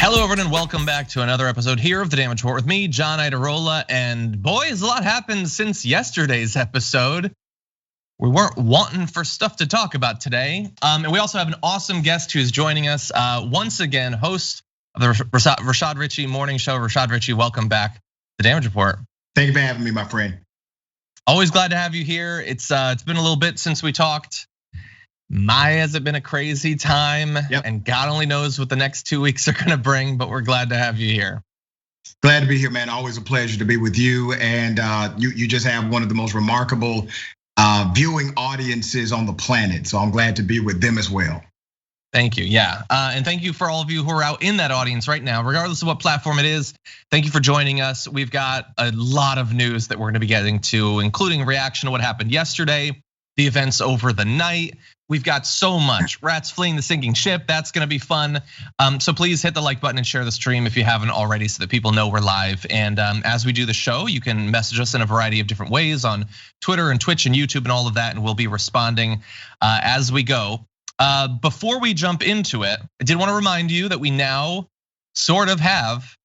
Hello, everyone, and welcome back to another episode here of The Damage Report with me, John Idarola. And boy, has a lot happened since yesterday's episode. We weren't wanting for stuff to talk about today. And we also have an awesome guest who's joining us once again, host of the Rashad Richey morning show. Rashad Richey, welcome back to The Damage Report. Thank you for having me, my friend. Always glad to have you here. It's been a little bit since we talked. Has it been a crazy time? Yep. And God only knows what the next 2 weeks are gonna bring, but we're glad to have you here. Glad to be here, man. Always a pleasure to be with you. And you just have one of the most remarkable viewing audiences on the planet. So I'm glad to be with them as well. Thank you, yeah. And thank you for all of you who are out in that audience right now, regardless of what platform it is. Thank you for joining us. We've got a lot of news that we're gonna be getting to, including reaction to what happened yesterday, the events over the night. We've got so much. Rats fleeing the sinking ship. That's gonna be fun. So please hit the like button and share the stream if you haven't already, so that people know we're live. And as we do the show, you can message us in a variety of different ways on Twitter and Twitch and YouTube and all of that, and we'll be responding as we go. Before we jump into it, I did want to remind you that we now sort of have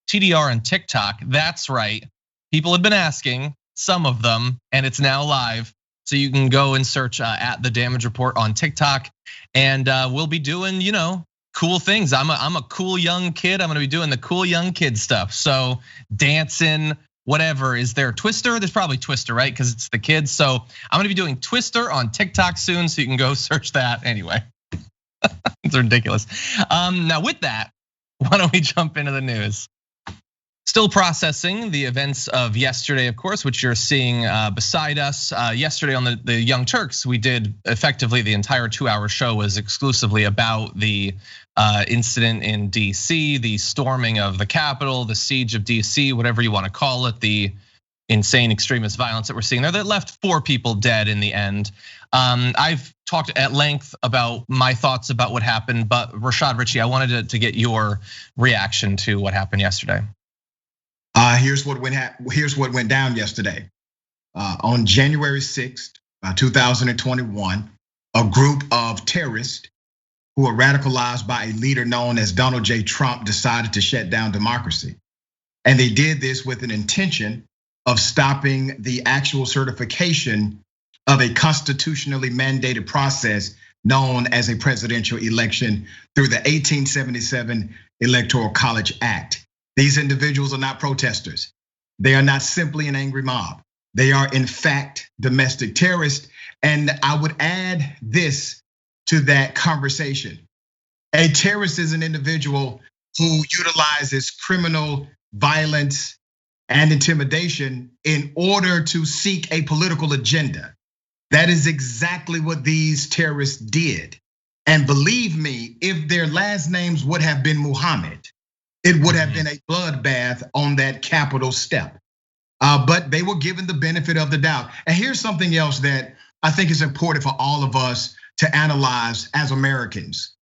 TDR and TikTok. That's right. People have been asking, some of them, and it's now live. So you can go and search at The Damage Report on TikTok, and we'll be doing, cool things. I'm a cool young kid. I'm gonna be doing the cool young kid stuff. So dancing, whatever. Is there Twister? There's probably Twister, right? Because it's the kids. So I'm gonna be doing Twister on TikTok soon, so you can go search that. Anyway, it's ridiculous. Now with that, why don't we jump into the news? Still processing the events of yesterday, of course, which you're seeing beside us. Yesterday on the Young Turks, we did effectively the entire 2-hour show was exclusively about the incident in DC, the storming of the Capitol, the siege of DC, whatever you want to call it, the insane extremist violence that we're seeing there that left 4 people dead in the end. I've talked at length about my thoughts about what happened, but Rashad Richey, I wanted to get your reaction to what happened yesterday. Here's what went down yesterday. On January 6th, 2021, a group of terrorists who were radicalized by a leader known as Donald J. Trump decided to shut down democracy. And they did this with an intention of stopping the actual certification of a constitutionally mandated process known as a presidential election through the 1877 Electoral College Act. These individuals are not protesters. They are not simply an angry mob. They are in fact domestic terrorists. And I would add this to that conversation. A terrorist is an individual who utilizes criminal violence and intimidation in order to seek a political agenda. That is exactly what these terrorists did. And believe me, if their last names would have been Muhammad, it would have been a bloodbath on that Capitol step. But they were given the benefit of the doubt. And here's something else that I think is important for all of us to analyze as Americans.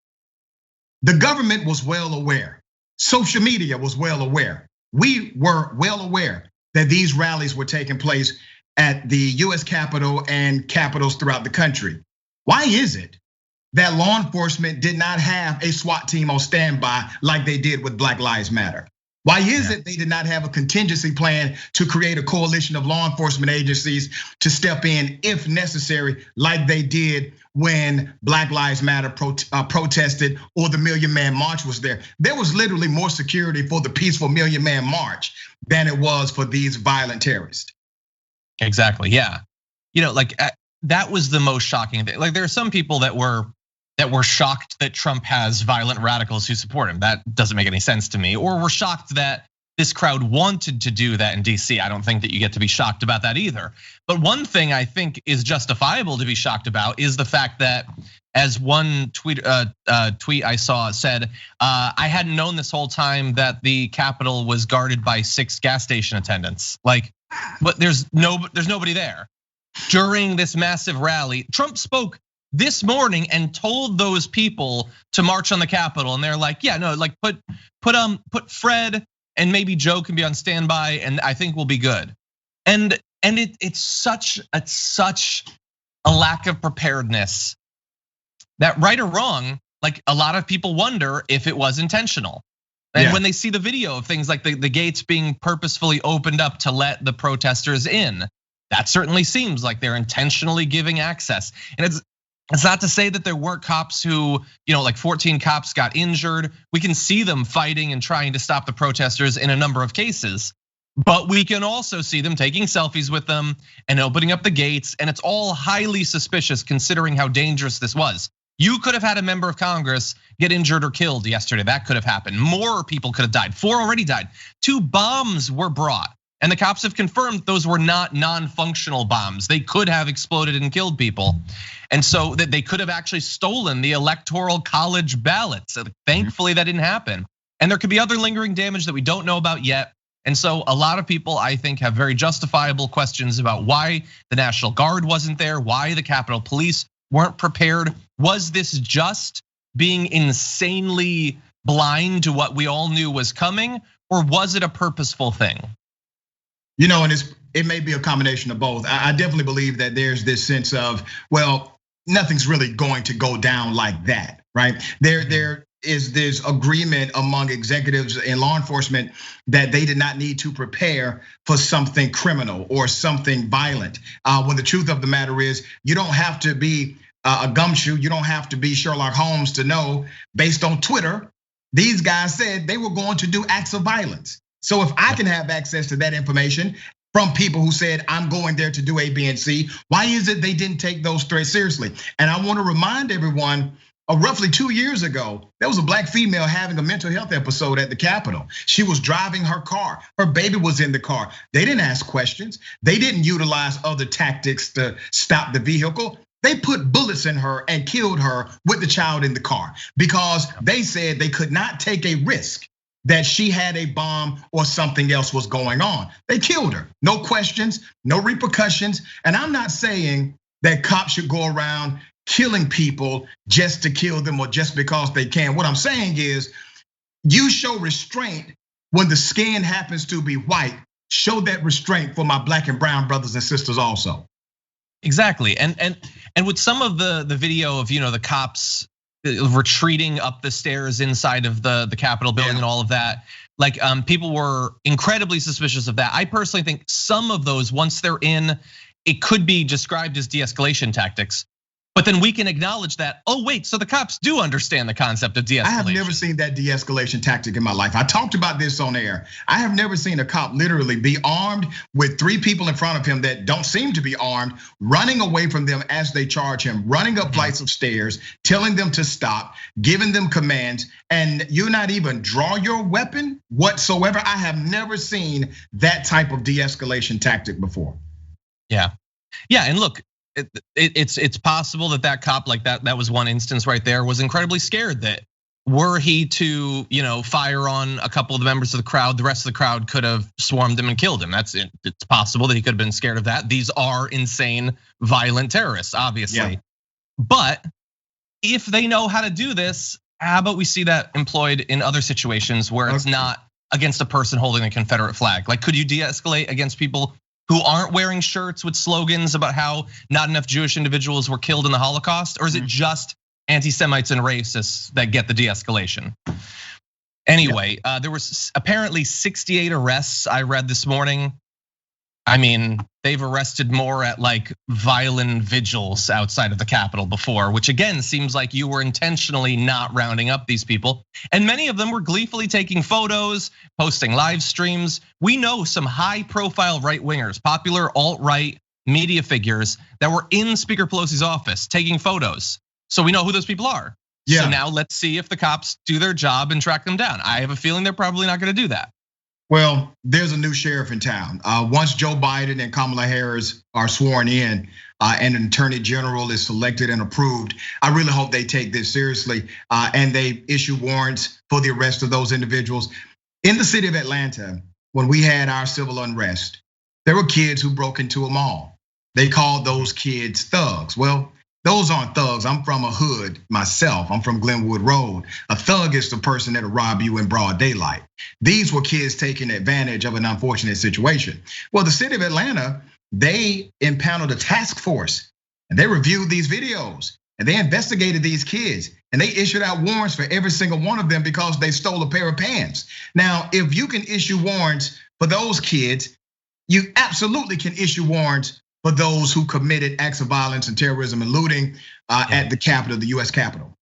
The government was well aware. Social media was well aware. We were well aware that these rallies were taking place at the US Capitol and capitals throughout the country. Why is it that law enforcement did not have a SWAT team on standby like they did with Black Lives Matter? Why is it they did not have a contingency plan to create a coalition of law enforcement agencies to step in if necessary, like they did when Black Lives Matter protested or the Million Man March was there? There was literally more security for the peaceful Million Man March than it was for these violent terrorists. Exactly, yeah. Like that was the most shocking thing. Like there are some people that were shocked that Trump has violent radicals who support him. That doesn't make any sense to me. Or were shocked that this crowd wanted to do that in DC. I don't think that you get to be shocked about that either. But one thing I think is justifiable to be shocked about is the fact that, as one tweet I saw said, I hadn't known this whole time that the Capitol was guarded by 6 gas station attendants. But there's nobody there. During this massive rally, Trump spoke this morning and told those people to march on the Capitol, and they're like, yeah, no, like put Fred and maybe Joe can be on standby, and I think we'll be good. And it's such a lack of preparedness that, right or wrong, like a lot of people wonder if it was intentional. And when they see the video of things like the gates being purposefully opened up to let the protesters in, that certainly seems like they're intentionally giving access. And it's not to say that there weren't cops who, like 14 cops got injured. We can see them fighting and trying to stop the protesters in a number of cases. But we can also see them taking selfies with them and opening up the gates. And it's all highly suspicious considering how dangerous this was. You could have had a member of Congress get injured or killed yesterday. That could have happened. More people could have died. 4 already died. 2 bombs were brought. And the cops have confirmed those were not non-functional bombs. They could have exploded and killed people. And so that they could have actually stolen the electoral college ballots. So thankfully that didn't happen. And there could be other lingering damage that we don't know about yet. And so a lot of people, I think, have very justifiable questions about why the National Guard wasn't there, why the Capitol Police weren't prepared. Was this just being insanely blind to what we all knew was coming, or was it a purposeful thing? And it may be a combination of both. I definitely believe that there's this sense of, well, nothing's really going to go down like that, right? There is this agreement among executives in law enforcement that they did not need to prepare for something criminal or something violent. When the truth of the matter is, you don't have to be a gumshoe, you don't have to be Sherlock Holmes to know, based on Twitter, these guys said they were going to do acts of violence. So if I can have access to that information from people who said, I'm going there to do A, B, and C, why is it they didn't take those threats seriously? And I want to remind everyone, roughly 2 years ago, there was a black female having a mental health episode at the Capitol. She was driving her car. Her baby was in the car. They didn't ask questions. They didn't utilize other tactics to stop the vehicle. They put bullets in her and killed her with the child in the car because they said they could not take a risk that she had a bomb or something else was going on. They killed her. No questions, no repercussions. And I'm not saying that cops should go around killing people just to kill them or just because they can. What I'm saying is, you show restraint when the skin happens to be white. Show that restraint for my black and brown brothers and sisters also. Exactly, and with some of the video of the cops retreating up the stairs inside of the Capitol building and all of that, like people were incredibly suspicious of that. I personally think some of those, once they're in, it could be described as de-escalation tactics. But then we can acknowledge that, oh wait, so the cops do understand the concept of de-escalation. I have never seen that de-escalation tactic in my life. I talked about this on air. I have never seen a cop literally be armed with 3 people in front of him that don't seem to be armed, running away from them as they charge him, running up flights of stairs, telling them to stop, giving them commands, and you not even draw your weapon whatsoever. I have never seen that type of de-escalation tactic before. Yeah, and look, it's possible that cop, like that was one instance right there, was incredibly scared that were he to fire on a couple of the members of the crowd, the rest of the crowd could have swarmed him and killed him. It's possible that he could have been scared of that. These are insane, violent terrorists, obviously. Yeah. But if they know how to do this, how about we see that employed in other situations where it's not against a person holding a Confederate flag? Like, could you de-escalate against people who aren't wearing shirts with slogans about how not enough Jewish individuals were killed in the Holocaust? Or is it just anti-Semites and racists that get the de-escalation? Anyway, there was apparently 68 arrests I read this morning. I mean, they've arrested more at like violent vigils outside of the Capitol before, which again seems like you were intentionally not rounding up these people. And many of them were gleefully taking photos, posting live streams. We know some high profile right wingers, popular alt-right media figures that were in Speaker Pelosi's office taking photos. So we know who those people are. So now let's see if the cops do their job and track them down. I have a feeling they're probably not gonna do that. Well, there's a new sheriff in town. Once Joe Biden and Kamala Harris are sworn in and an attorney general is selected and approved, I really hope they take this seriously and they issue warrants for the arrest of those individuals. In the city of Atlanta, when we had our civil unrest, there were kids who broke into a mall. They called those kids thugs. Well, those aren't thugs. I'm from a hood myself. I'm from Glenwood Road. A thug is the person that'll rob you in broad daylight. These were kids taking advantage of an unfortunate situation. Well, the city of Atlanta, they impaneled a task force and they reviewed these videos and they investigated these kids, and they issued out warrants for every single one of them because they stole a pair of pants. Now, if you can issue warrants for those kids, you absolutely can issue warrants for those who committed acts of violence and terrorism and looting at the Capitol, the US Capitol.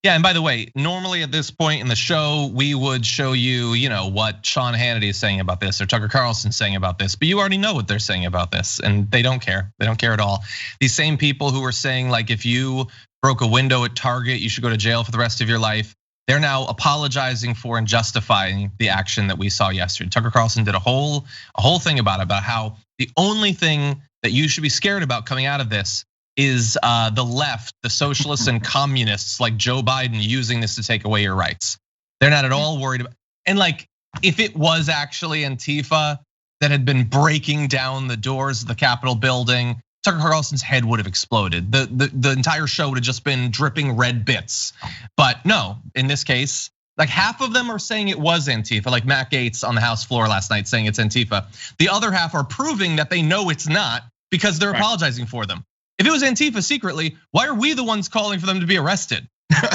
Yeah, and by the way, normally at this point in the show, we would show you, what Sean Hannity is saying about this or Tucker Carlson saying about this, but you already know what they're saying about this, and they don't care. They don't care at all. These same people who were saying, like, if you broke a window at Target, you should go to jail for the rest of your life. They're now apologizing for and justifying the action that we saw yesterday. Tucker Carlson did a whole thing about how the only thing that you should be scared about coming out of this is the left, the socialists and communists like Joe Biden using this to take away your rights. They're not at all worried about, and like, if it was actually Antifa that had been breaking down the doors of the Capitol building, Tucker Carlson's head would have exploded. The entire show would have just been dripping red bits. But no, in this case, like half of them are saying it was Antifa, like Matt Gaetz on the House floor last night saying it's Antifa. The other half are proving that they know it's not because they're apologizing for them. If it was Antifa secretly, why are we the ones calling for them to be arrested?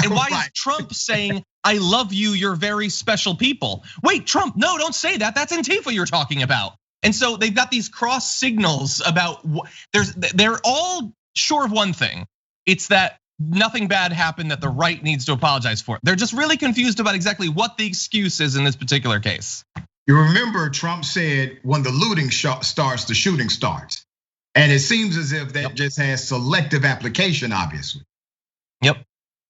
And why is Trump saying, I love you, you're very special people? Wait, Trump, no, don't say that. That's Antifa you're talking about. And so they've got these cross signals about they're all sure of one thing. It's that nothing bad happened that the right needs to apologize for. They're just really confused about exactly what the excuse is in this particular case. You remember Trump said, when the looting starts, the shooting starts. And it seems as if that just has selective application, obviously. Yep.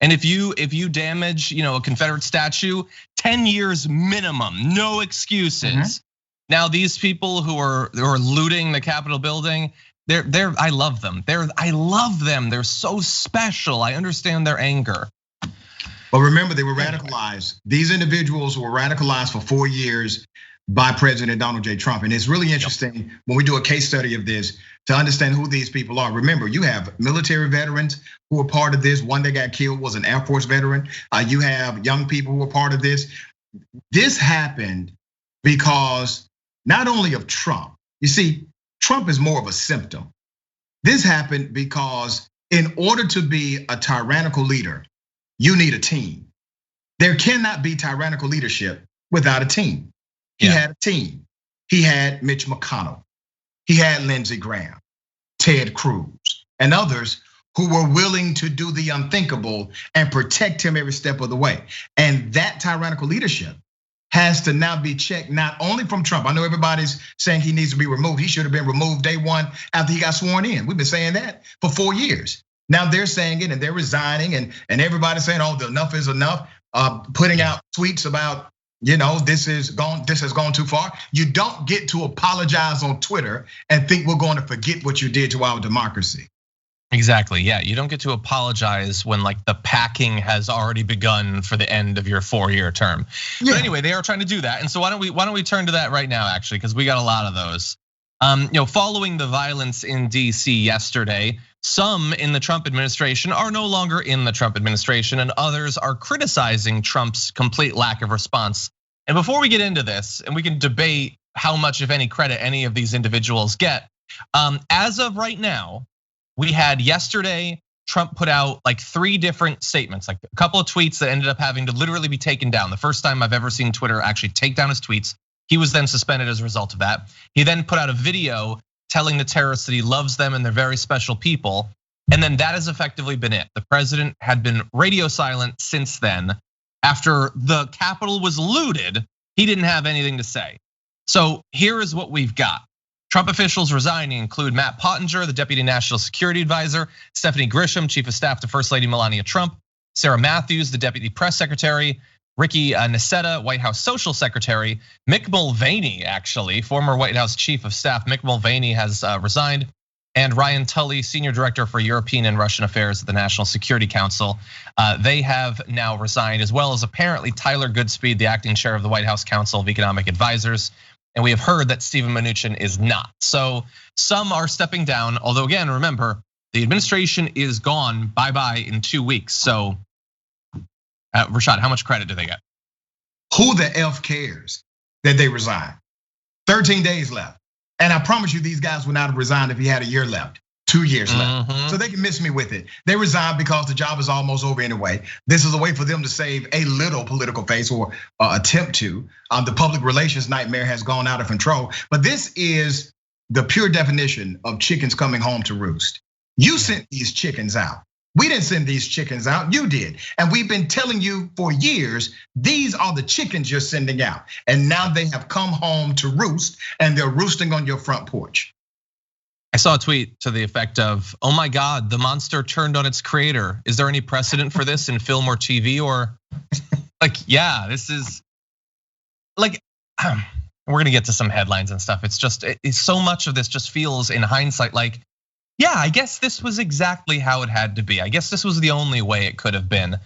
And if you damage, a Confederate statue, 10 years minimum, no excuses. Now these people who are looting the Capitol building, I love them. I love them. They're so special. I understand their anger. But remember, they were radicalized. These individuals were radicalized for 4 years by President Donald J. Trump. And it's really interesting when we do a case study of this to understand who these people are. Remember, you have military veterans who are part of this. One that got killed was an Air Force veteran. You have young people who are part of this. This happened because not only of Trump. You see, Trump is more of a symptom. This happened because in order to be a tyrannical leader, you need a team. There cannot be tyrannical leadership without a team. He had a team. He had Mitch McConnell. He had Lindsey Graham, Ted Cruz, and others who were willing to do the unthinkable and protect him every step of the way. And that tyrannical leadership has to now be checked, not only from Trump. I know everybody's saying he needs to be removed. He should have been removed day one after he got sworn in. We've been saying that for 4 years. Now they're saying it and they're resigning, and everybody's saying, oh, enough is enough. Putting out tweets about, this has gone too far. You don't get to apologize on Twitter and think we're going to forget what you did to our democracy. Exactly, yeah. You don't get to apologize when like the packing has already begun for the end of your 4-year term. But anyway, they are trying to do that. And so why don't we turn to that right now, actually, because we got a lot of those. Following the violence in DC yesterday, some in the Trump administration are no longer in the Trump administration, and others are criticizing Trump's complete lack of response. And before we get into this, and we can debate how much, if any, credit any of these individuals get, as of right now, we had yesterday, Trump put out like 3 different statements, like a couple of tweets that ended up having to literally be taken down. The first time I've ever seen Twitter actually take down his tweets. He was then suspended as a result of that. He then put out a video telling the terrorists that he loves them and they're very special people. And then that has effectively been it. The president had been radio silent since then. After the Capitol was looted, he didn't have anything to say. So here is what we've got. Trump officials resigning include Matt Pottinger, the Deputy National Security Advisor, Stephanie Grisham, Chief of Staff to First Lady Melania Trump, Sarah Matthews, the Deputy Press Secretary, Ricky Niceta, White House Social Secretary, Mick Mulvaney, actually, former White House Chief of Staff, Mick Mulvaney has resigned, and Ryan Tully, Senior Director for European and Russian Affairs at the National Security Council. They have now resigned, as well as apparently Tyler Goodspeed, the acting chair of the White House Council of Economic Advisors. And we have heard that Stephen Mnuchin is not. So some are stepping down, although again, remember, the administration is gone bye-bye in 2 weeks. So Rashad, how much credit do they get? Who the F cares that they resign? 13 days left. And I promise you these guys would not have resigned if he had a year left. 2 years left. So they can miss me with it. They resigned because the job is almost over anyway. This is a way for them to save a little political face, or attempt to. The public relations nightmare has gone out of control. But this is the pure definition of chickens coming home to roost. You sent these chickens out. We didn't send these chickens out, you did. And we've been telling you for years, these are the chickens you're sending out. And now they have come home to roost, and they're roosting on your front porch. I saw a tweet to the effect of, oh my God, the monster turned on its creator. Is there any precedent for this in film or TV? Or like, yeah, this is like, we're gonna get to some headlines and stuff. It's just, so much of this just feels in hindsight like, yeah, I guess this was exactly how it had to be. I guess this was the only way it could have been.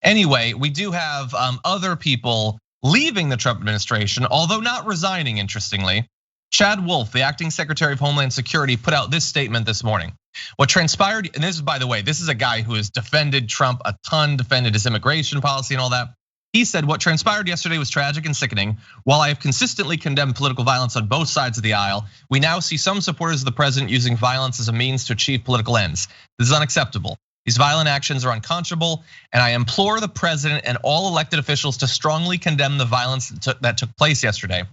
Anyway, we do have other people leaving the Trump administration, although not resigning, interestingly. Chad Wolf, the acting Secretary of Homeland Security, put out this statement this morning. What transpired, and this is, by the way, this is a guy who has defended Trump a ton, defended his immigration policy and all that. He said, what transpired yesterday was tragic and sickening. While I have consistently condemned political violence on both sides of the aisle, we now see some supporters of the president using violence as a means to achieve political ends. This is unacceptable. These violent actions are unconscionable, and I implore the president and all elected officials to strongly condemn the violence that took place yesterday.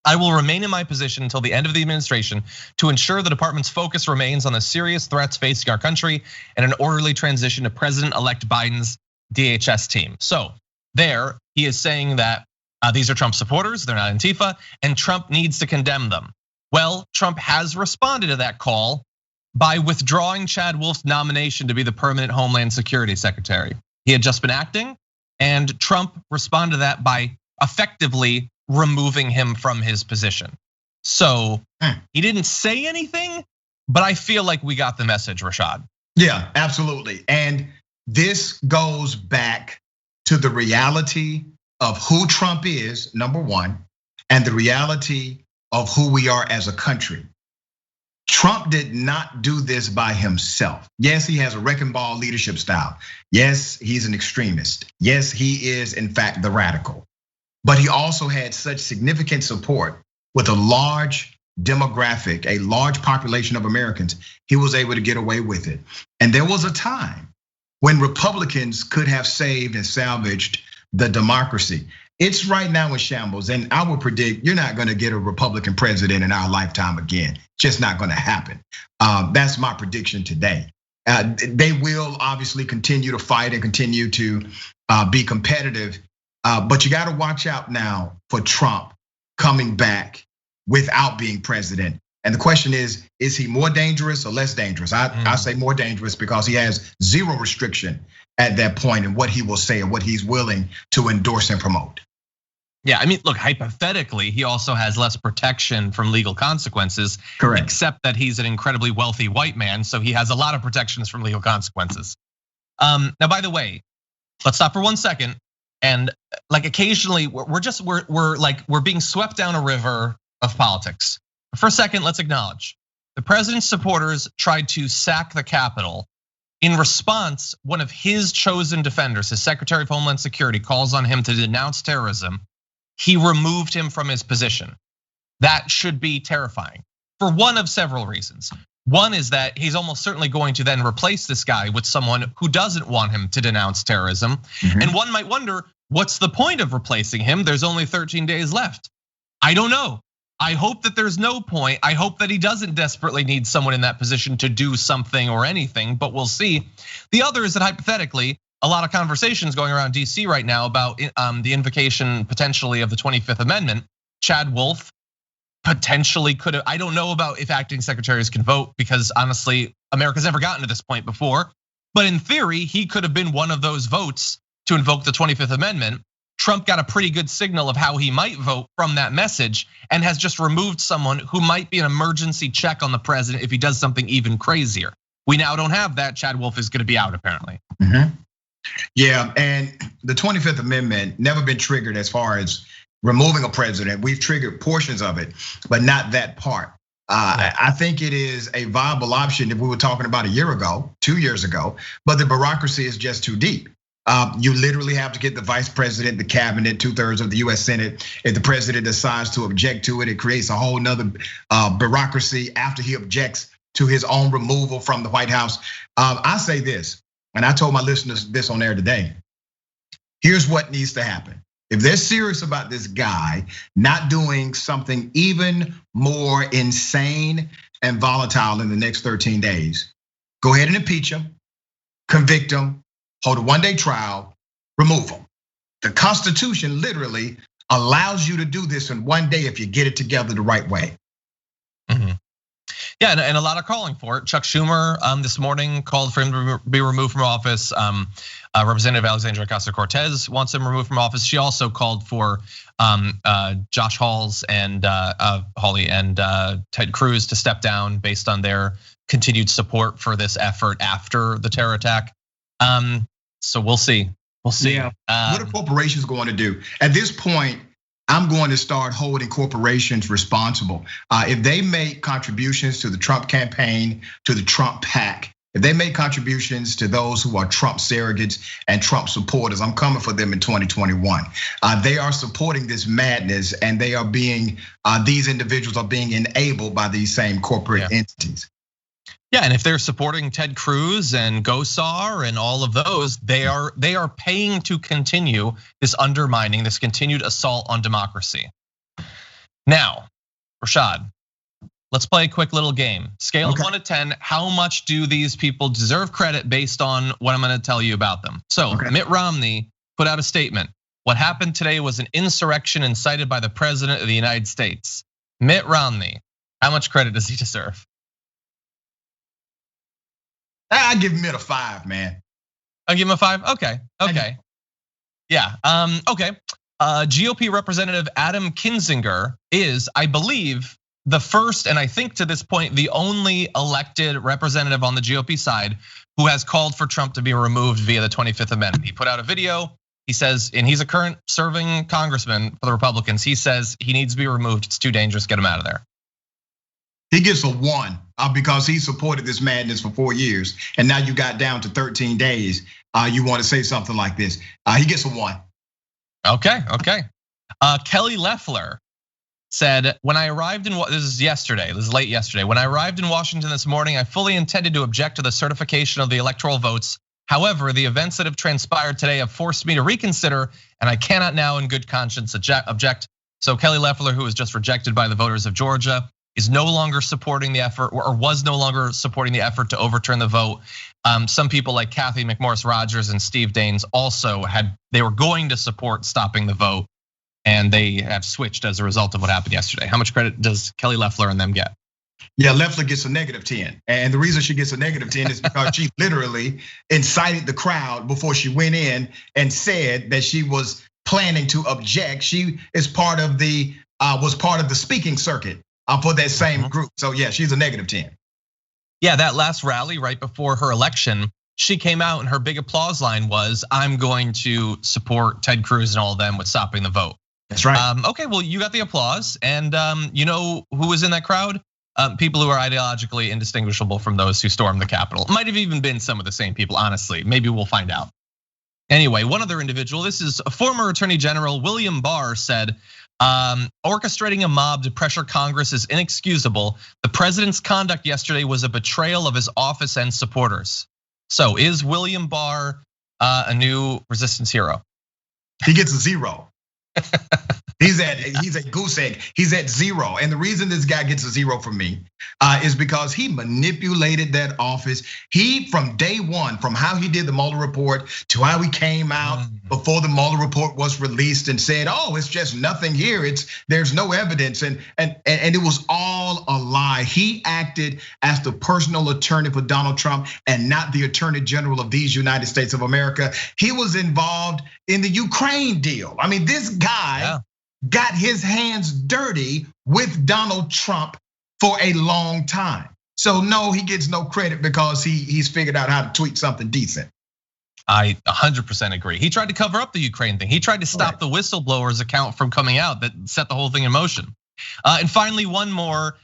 I will remain in my position until the end of the administration to ensure the department's focus remains on the serious threats facing our country and an orderly transition to President-elect Biden's DHS team. So there, he is saying that these are Trump supporters, they're not Antifa, and Trump needs to condemn them. Well, Trump has responded to that call by withdrawing Chad Wolf's nomination to be the permanent Homeland Security Secretary. He had just been acting, and Trump responded to that by effectively removing him from his position. So he didn't say anything, but I feel like we got the message, Rashad. Yeah, absolutely. And this goes back to the reality of who Trump is, number one, and the reality of who we are as a country. Trump did not do this by himself. Yes, he has a wrecking ball leadership style. Yes, he's an extremist. Yes, he is in fact the radical. But he also had such significant support with a large demographic, a large population of Americans, he was able to get away with it. And there was a time when Republicans could have saved and salvaged the democracy. It's right now in shambles, and I will predict you're not gonna get a Republican president in our lifetime again. Just not gonna happen. That's my prediction today. They will obviously continue to fight and continue to be competitive. But you gotta watch out now for Trump coming back without being president. And the question is he more dangerous or less dangerous? I say more dangerous because he has zero restriction at that point in what he will say and what he's willing to endorse and promote. Yeah, I mean, look, hypothetically, he also has less protection from legal consequences. Correct. Except that he's an incredibly wealthy white man, so he has a lot of protections from legal consequences. Now, by the way, let's stop for 1 second. And like occasionally we're being swept down a river of politics. For a second, let's acknowledge the president's supporters tried to sack the Capitol. In response, one of his chosen defenders, his Secretary of Homeland Security, calls on him to denounce terrorism. He removed him from his position. That should be terrifying for one of several reasons. One is that he's almost certainly going to then replace this guy with someone who doesn't want him to denounce terrorism. And one might wonder, what's the point of replacing him? There's only 13 days left. I don't know. I hope that there's no point. I hope that he doesn't desperately need someone in that position to do something or anything, but we'll see. The other is that hypothetically, a lot of conversations going around DC right now about the invocation potentially of the 25th Amendment. Chad Wolf potentially could have, I don't know about if acting secretaries can vote because honestly, America's never gotten to this point before. But in theory, he could have been one of those votes to invoke the 25th Amendment. Trump got a pretty good signal of how he might vote from that message and has just removed someone who might be an emergency check on the president if he does something even crazier. We now don't have that. Chad Wolf is gonna be out apparently. Yeah, and the 25th Amendment never been triggered as far as removing a president. We've triggered portions of it, but not that part. I think it is a viable option if we were talking about a year ago, 2 years ago, but the bureaucracy is just too deep. You literally have to get the vice president, the cabinet, 2/3 of the US Senate. If the president decides to object to it, it creates a whole nother bureaucracy after he objects to his own removal from the White House. I say this, and I told my listeners this on air today. Here's what needs to happen. If they're serious about this guy not doing something even more insane and volatile in the next 13 days, go ahead and impeach him, convict him, hold a one-day trial, remove him. The Constitution literally allows you to do this in one day if you get it together the right way. Yeah, and a lot of calling for it. Chuck Schumer this morning called for him to be removed from office. Representative Alexandria Ocasio-Cortez wants him removed from office. She also called for Josh Hawley and Ted Cruz to step down based on their continued support for this effort after the terror attack. So we'll see. We'll see. Yeah. What are corporations going to do? At this point, I'm going to start holding corporations responsible. If they make contributions to the Trump campaign, to the Trump PAC, if they make contributions to those who are Trump surrogates and Trump supporters, I'm coming for them in 2021. They are supporting this madness, and they are being, these individuals are being enabled by these same corporate entities. Yeah, and if they're supporting Ted Cruz and Gosar and all of those, they are paying to continue this undermining, this continued assault on democracy. Now, Rashad, let's play a quick little game. Scale of 1 to 10, how much do these people deserve credit based on what I'm gonna tell you about them? So Mitt Romney put out a statement. What happened today was an insurrection incited by the president of the United States. Mitt Romney, how much credit does he deserve? I give Mitt a 5, man. I'll give him a 5. Okay. Yeah. Okay. GOP Representative Adam Kinzinger is, I believe, the first, and I think to this point, the only elected representative on the GOP side who has called for Trump to be removed via the 25th Amendment. He put out a video. He says, and he's a current serving congressman for the Republicans. He says he needs to be removed. It's too dangerous. Get him out of there. He gets a 1 because he supported this madness for 4 years, and now you got down to 13 days. You want to say something like this? He gets a 1. Okay. Kelly Loeffler said, when I arrived in, this is yesterday, this is late yesterday. When I arrived in Washington this morning, I fully intended to object to the certification of the electoral votes. However, the events that have transpired today have forced me to reconsider, and I cannot now in good conscience object. So Kelly Loeffler, who was just rejected by the voters of Georgia, is no longer supporting the effort, or was no longer supporting the effort to overturn the vote. Some people like Kathy McMorris Rodgers and Steve Daines also they were going to support stopping the vote, and they have switched as a result of what happened yesterday. How much credit does Kelly Loeffler and them get? Yeah, Loeffler gets a -10. And the reason she gets a -10 is because she literally incited the crowd before she went in and said that she was planning to object. She is was part of the speaking circuit for that same group. So yeah, she's a -10. Yeah, that last rally right before her election, she came out and her big applause line was, I'm going to support Ted Cruz and all of them with stopping the vote. That's right. Okay, well, you got the applause. And you know who was in that crowd? People who are ideologically indistinguishable from those who stormed the Capitol. Might have even been some of the same people, honestly. Maybe we'll find out. Anyway, one other individual, this is a former Attorney General William Barr said, orchestrating a mob to pressure Congress is inexcusable. The president's conduct yesterday was a betrayal of his office and supporters. So is William Barr a new resistance hero? He gets a 0. He's a goose egg. He's at 0. And the reason this guy gets a 0 from me is because he manipulated that office. He, from day one, from how he did the Mueller report to how he came out before the Mueller report was released and said, oh, it's just nothing here. There's no evidence. And it was all a lie. He acted as the personal attorney for Donald Trump and not the attorney general of these United States of America. He was involved in the Ukraine deal. I mean, this guy got his hands dirty with Donald Trump for a long time. So no, he gets no credit because he's figured out how to tweet something decent. I 100% agree. He tried to cover up the Ukraine thing. He tried to stop the whistleblower's account from coming out that set the whole thing in motion. And finally, one more.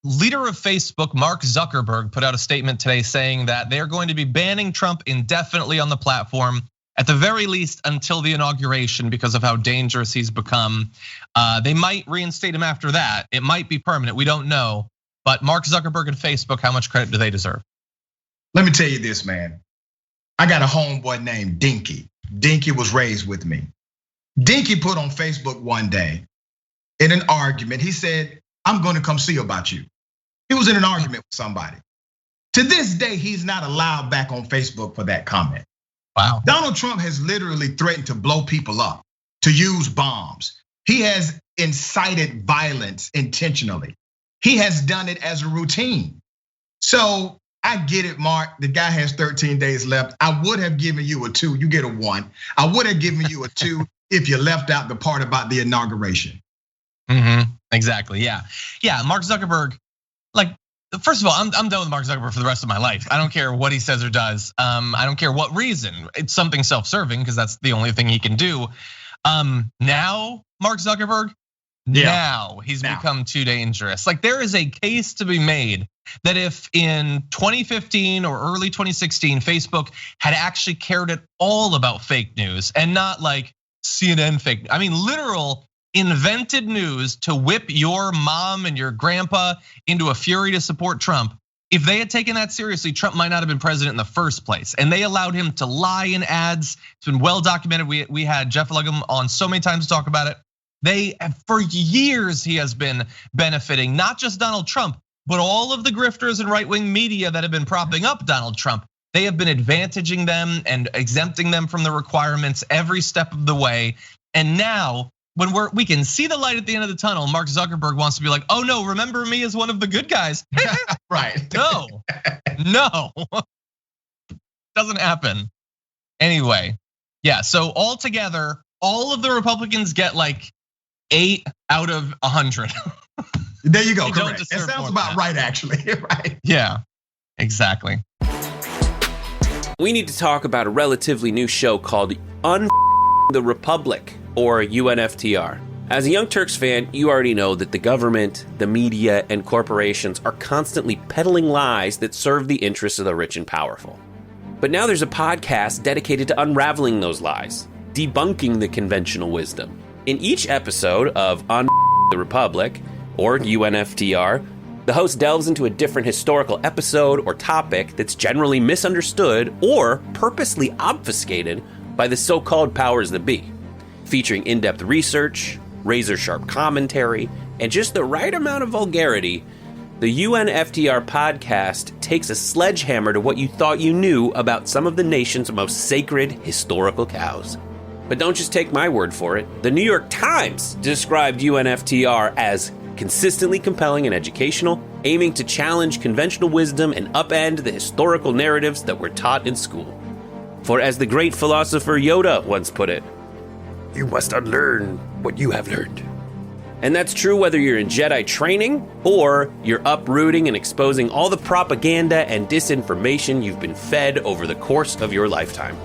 Leader of Facebook, Mark Zuckerberg, put out a statement today saying that they're going to be banning Trump indefinitely on the platform, at the very least until the inauguration, because of how dangerous he's become. They might reinstate him after that. It might be permanent, we don't know. But Mark Zuckerberg and Facebook, how much credit do they deserve? Let me tell you this, man. I got a homeboy named Dinky. Dinky was raised with me. Dinky put on Facebook one day in an argument, he said, I'm going to come see about you. He was in an argument with somebody. To this day, he's not allowed back on Facebook for that comment. Wow. Donald Trump has literally threatened to blow people up, to use bombs. He has incited violence intentionally. He has done it as a routine. So I get it, Mark. The guy has 13 days left. I would have given you a 2. You get a 1. I would have given you a 2 if you left out the part about the inauguration. Exactly. Yeah. Mark Zuckerberg. Like, first of all, I'm done with Mark Zuckerberg for the rest of my life. I don't care what he says or does. I don't care what reason. It's something self-serving because that's the only thing he can do. Now, Mark Zuckerberg. Now he's become too dangerous. Like, there is a case to be made that if in 2015 or early 2016, Facebook had actually cared at all about fake news and not like CNN fake, I mean, literal invented news to whip your mom and your grandpa into a fury to support Trump. If they had taken that seriously, Trump might not have been president in the first place. And they allowed him to lie in ads. It's been well documented. We had Jeff Luggum on so many times to talk about it. For years, he has been benefiting not just Donald Trump, but all of the grifters and right-wing media that have been propping up Donald Trump. They have been advantaging them and exempting them from the requirements every step of the way. And now, when we can see the light at the end of the tunnel, Mark Zuckerberg wants to be like, oh no, remember me as one of the good guys. Right. No, doesn't happen. Anyway, yeah, so altogether, all of the Republicans get like 8 out of 100. There you go, correct. That sounds about right, actually, right? Yeah, exactly. We need to talk about a relatively new show called the Republic, or UNFTR. As a Young Turks fan, you already know that the government, the media, and corporations are constantly peddling lies that serve the interests of the rich and powerful. But now there's a podcast dedicated to unraveling those lies, debunking the conventional wisdom. In each episode of the Republic, or UNFTR, the host delves into a different historical episode or topic that's generally misunderstood or purposely obfuscated by the so-called powers that be. Featuring in-depth research, razor-sharp commentary, and just the right amount of vulgarity, the UNFTR podcast takes a sledgehammer to what you thought you knew about some of the nation's most sacred historical cows. But don't just take my word for it. The New York Times described UNFTR as consistently compelling and educational, aiming to challenge conventional wisdom and upend the historical narratives that were taught in school. For as the great philosopher Yoda once put it, you must unlearn what you have learned. And that's true whether you're in Jedi training or you're uprooting and exposing all the propaganda and disinformation you've been fed over the course of your lifetime.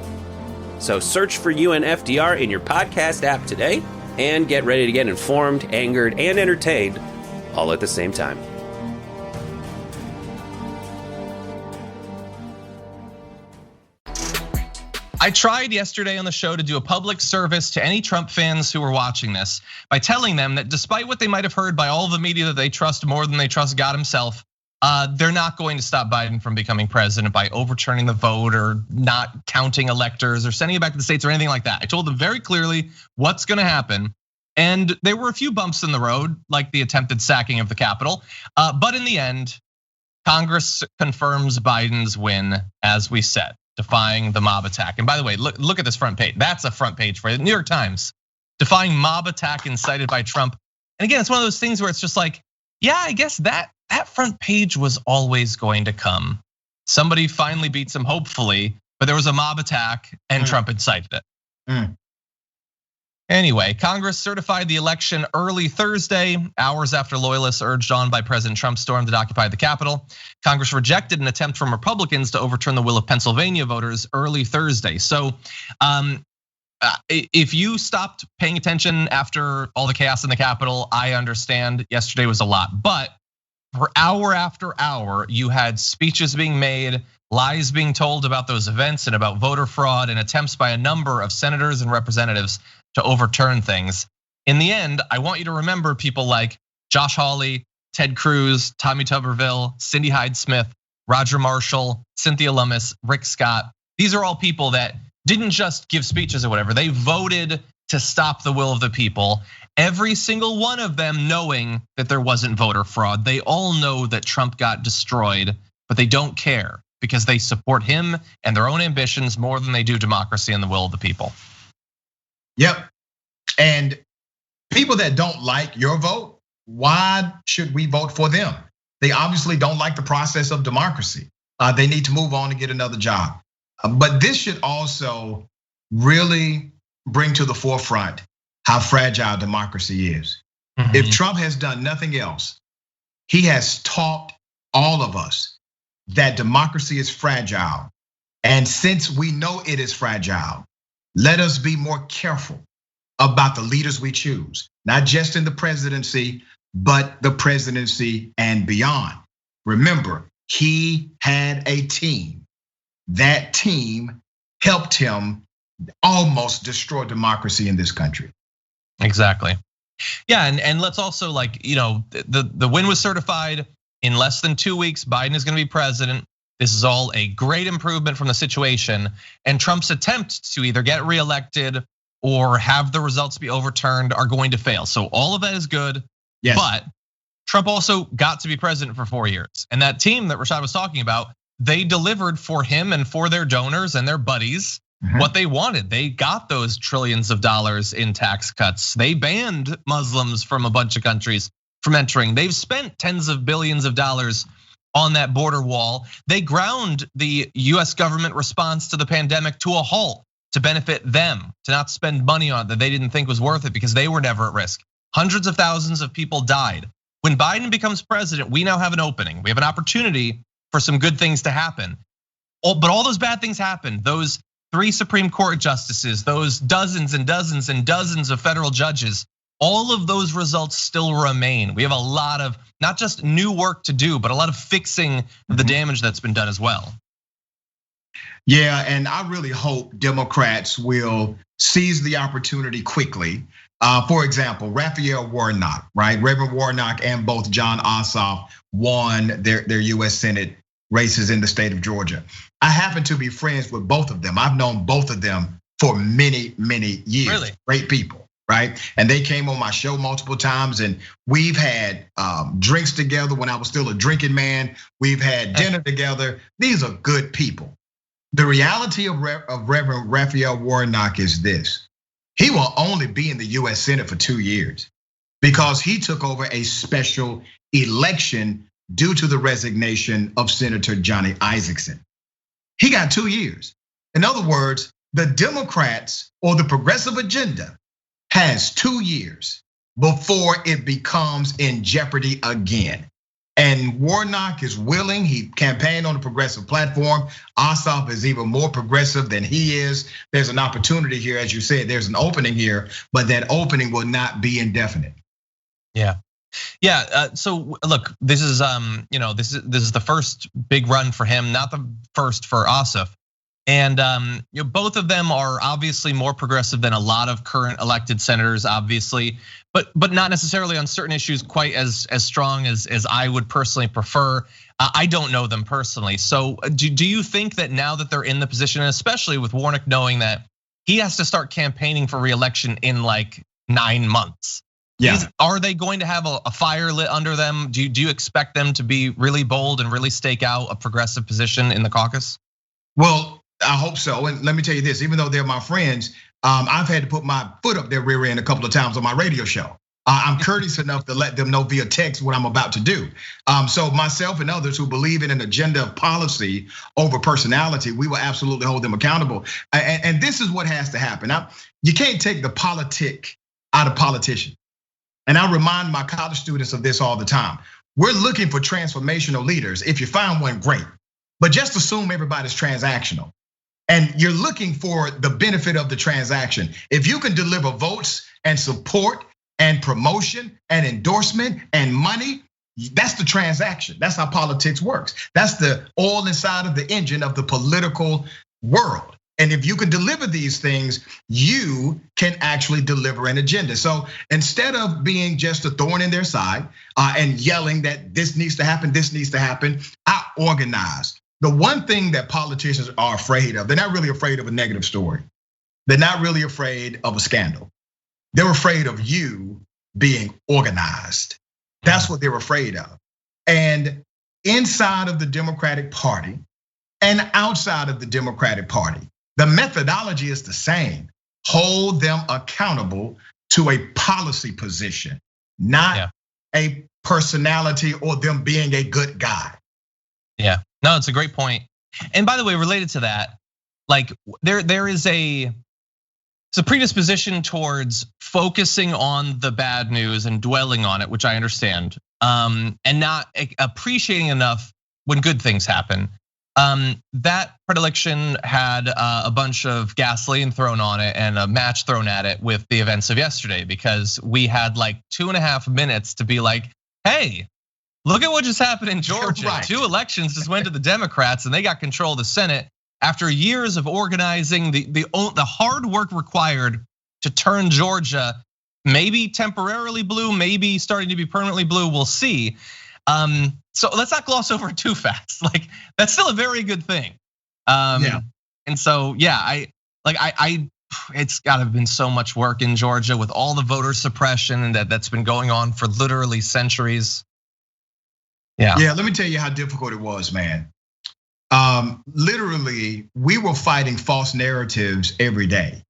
So search for UNFTR in your podcast app today and get ready to get informed, angered, and entertained all at the same time. I tried yesterday on the show to do a public service to any Trump fans who were watching this by telling them that despite what they might have heard by all the media that they trust more than they trust God himself, they're not going to stop Biden from becoming president by overturning the vote or not counting electors or sending it back to the states or anything like that. I told them very clearly what's gonna happen. And there were a few bumps in the road, like the attempted sacking of the Capitol. But in the end, Congress confirms Biden's win, as we said, defying the mob attack. And by the way, look at this front page. That's a front page for the New York Times, defying mob attack incited by Trump. And again, it's one of those things where it's just like, yeah, I guess that front page was always going to come. Somebody finally beats him, hopefully, but there was a mob attack and Trump incited it. Anyway, Congress certified the election early Thursday, hours after loyalists urged on by President Trump stormed and occupied the Capitol. Congress rejected an attempt from Republicans to overturn the will of Pennsylvania voters early Thursday. So if you stopped paying attention after all the chaos in the Capitol, I understand yesterday was a lot. But for hour after hour, you had speeches being made, lies being told about those events and about voter fraud, and attempts by a number of senators and representatives to overturn things. In the end, I want you to remember people like Josh Hawley, Ted Cruz, Tommy Tuberville, Cindy Hyde-Smith, Roger Marshall, Cynthia Lummis, Rick Scott. These are all people that didn't just give speeches or whatever. They voted to stop the will of the people. Every single one of them knowing that there wasn't voter fraud. They all know that Trump got destroyed, but they don't care because they support him and their own ambitions more than they do democracy and the will of the people. Yep. And people that don't like your vote, why should we vote for them? They obviously don't like the process of democracy. They need to move on and get another job. But this should also really bring to the forefront how fragile democracy is. Mm-hmm. If Trump has done nothing else, he has taught all of us that democracy is fragile. And since we know it is fragile, let us be more careful about the leaders we choose, not just in the presidency, but the presidency and beyond. Remember, he had a team. That team helped him almost destroy democracy in this country. Exactly. Yeah, and let's also the win was certified in less than 2 weeks. Biden is going to be president. This is all a great improvement from the situation. And Trump's attempt to either get reelected or have the results be overturned are going to fail. So all of that is good. Yes. But Trump also got to be president for 4 years. And that team that Rashad was talking about, they delivered for him and for their donors and their buddies what they wanted. They got those trillions of dollars in tax cuts. They banned Muslims from a bunch of countries from entering. They've spent tens of billions of dollars on that border wall. They ground the US government response to the pandemic to a halt to benefit them, to not spend money on it that they didn't think was worth it because they were never at risk. Hundreds of thousands of people died. When Biden becomes president, we now have an opening. We have an opportunity for some good things to happen. But all those bad things happened. Those 3 Supreme Court justices, those dozens and dozens and dozens of federal judges, all of those results still remain. We have a lot of not just new work to do, but a lot of fixing the damage that's been done as well. Yeah, and I really hope Democrats will seize the opportunity quickly. For example, Raphael Warnock, right? Reverend Warnock and both John Ossoff won their US Senate races in the state of Georgia. I happen to be friends with both of them. I've known both of them for many, many years. Really? Great people, right? And they came on my show multiple times, and we've had drinks together when I was still a drinking man. We've had dinner together. These are good people. The reality of Reverend Raphael Warnock is this. He will only be in the US Senate for 2 years because he took over a special election due to the resignation of Senator Johnny Isakson. He got 2 years. In other words, the Democrats or the progressive agenda has 2 years before it becomes in jeopardy again. And Warnock is willing, he campaigned on the progressive platform. Ossoff is even more progressive than he is. There's an opportunity here, as you said, there's an opening here, but that opening will not be indefinite. Yeah, so look, this is this is the first big run for him, not the first for Ossoff. And both of them are obviously more progressive than a lot of current elected senators, obviously, but not necessarily on certain issues quite as strong as I would personally prefer. I don't know them personally. So do you think that now that they're in the position, and especially with Warnock knowing that he has to start campaigning for re-election in like 9 months? Yeah. Are they going to have a fire lit under them? Do you expect them to be really bold and really stake out a progressive position in the caucus? Well, I hope so. And let me tell you this, even though they're my friends, I've had to put my foot up their rear end a couple of times on my radio show. I'm courteous enough to let them know via text what I'm about to do. So myself and others who believe in an agenda of policy over personality, we will absolutely hold them accountable. And this is what has to happen. Now, you can't take the politic out of politicians. And I remind my college students of this all the time. We're looking for transformational leaders. If you find one, great. But just assume everybody's transactional. And you're looking for the benefit of the transaction. If you can deliver votes and support and promotion and endorsement and money, that's the transaction. That's how politics works. That's the oil inside of the engine of the political world. And if you can deliver these things, you can actually deliver an agenda. So instead of being just a thorn in their side and yelling that this needs to happen, I organize. The one thing that politicians are afraid of, they're not really afraid of a negative story. They're not really afraid of a scandal. They're afraid of you being organized. That's what they're afraid of. And inside of the Democratic Party and outside of the Democratic Party, the methodology is the same. Hold them accountable to a policy position, not a personality or them being a good guy. Yeah, no, it's a great point. And by the way, related to that, like there is a predisposition towards focusing on the bad news and dwelling on it, which I understand, and not appreciating enough when good things happen. That predilection had a bunch of gasoline thrown on it and a match thrown at it with the events of yesterday, because we had like 2.5 minutes to be like, hey, look at what just happened in Georgia. Right. 2 elections just went to the Democrats and they got control of the Senate after years of organizing the hard work required to turn Georgia maybe temporarily blue, maybe starting to be permanently blue, we'll see. So let's not gloss over it too fast. Like that's still a very good thing. And so it's got to have been so much work in Georgia with all the voter suppression that's been going on for literally centuries. Yeah, let me tell you how difficult it was, man. Literally, we were fighting false narratives every day.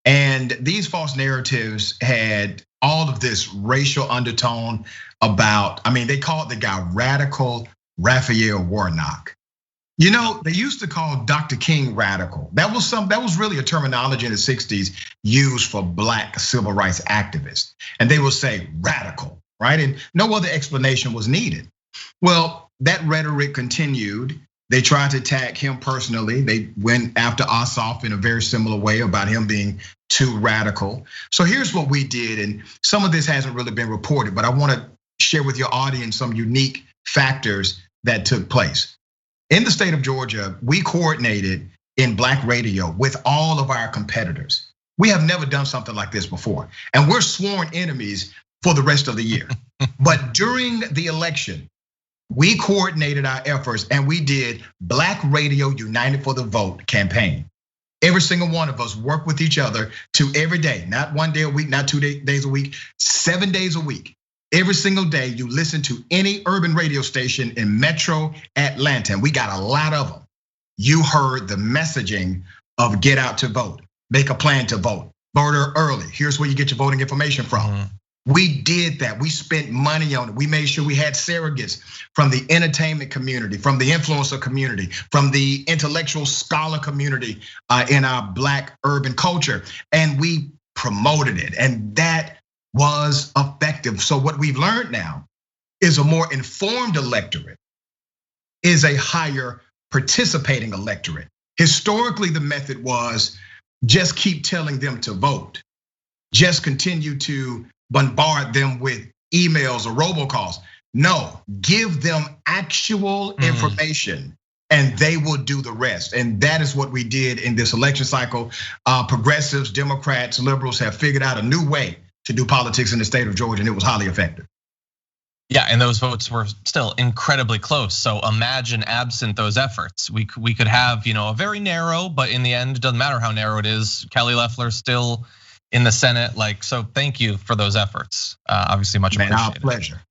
And these false narratives had all of this racial undertone about, they called the guy Radical Raphael Warnock. You know, they used to call Dr. King radical. That was really a terminology in the 60s used for black civil rights activists. And they would say radical, right? And no other explanation was needed. Well, that rhetoric continued. They tried to attack him personally. They went after Ossoff in a very similar way about him being too radical. So here's what we did, and some of this hasn't really been reported, but I want to share with your audience some unique factors that took place. In the state of Georgia, we coordinated in Black radio with all of our competitors. We have never done something like this before, and we're sworn enemies for the rest of the year. But during the election, we coordinated our efforts and we did Black Radio United for the Vote campaign. Every single one of us worked with each other to every day, not 1 day a week, not 2 days a week, 7 days a week. Every single day you listen to any urban radio station in Metro Atlanta, and we got a lot of them. You heard the messaging of get out to vote, make a plan to vote, vote early. Here's where you get your voting information from. We did that. We spent money on it. We made sure we had surrogates from the entertainment community, from the influencer community, from the intellectual scholar community in our Black urban culture. And we promoted it, and that was effective. So what we've learned now is a more informed electorate is a higher participating electorate. Historically, the method was just keep telling them to vote. Just continue to bombard them with emails or robocalls. No, give them actual information and they will do the rest. And that is what we did in this election cycle. Progressives, Democrats, liberals have figured out a new way to do politics in the state of Georgia, and it was highly effective. Yeah, and those votes were still incredibly close. So imagine absent those efforts, we could have a very narrow, but in the end, it doesn't matter how narrow it is. Kelly Loeffler still in the Senate. So thank you for those efforts. Obviously, much appreciated. Our pleasure.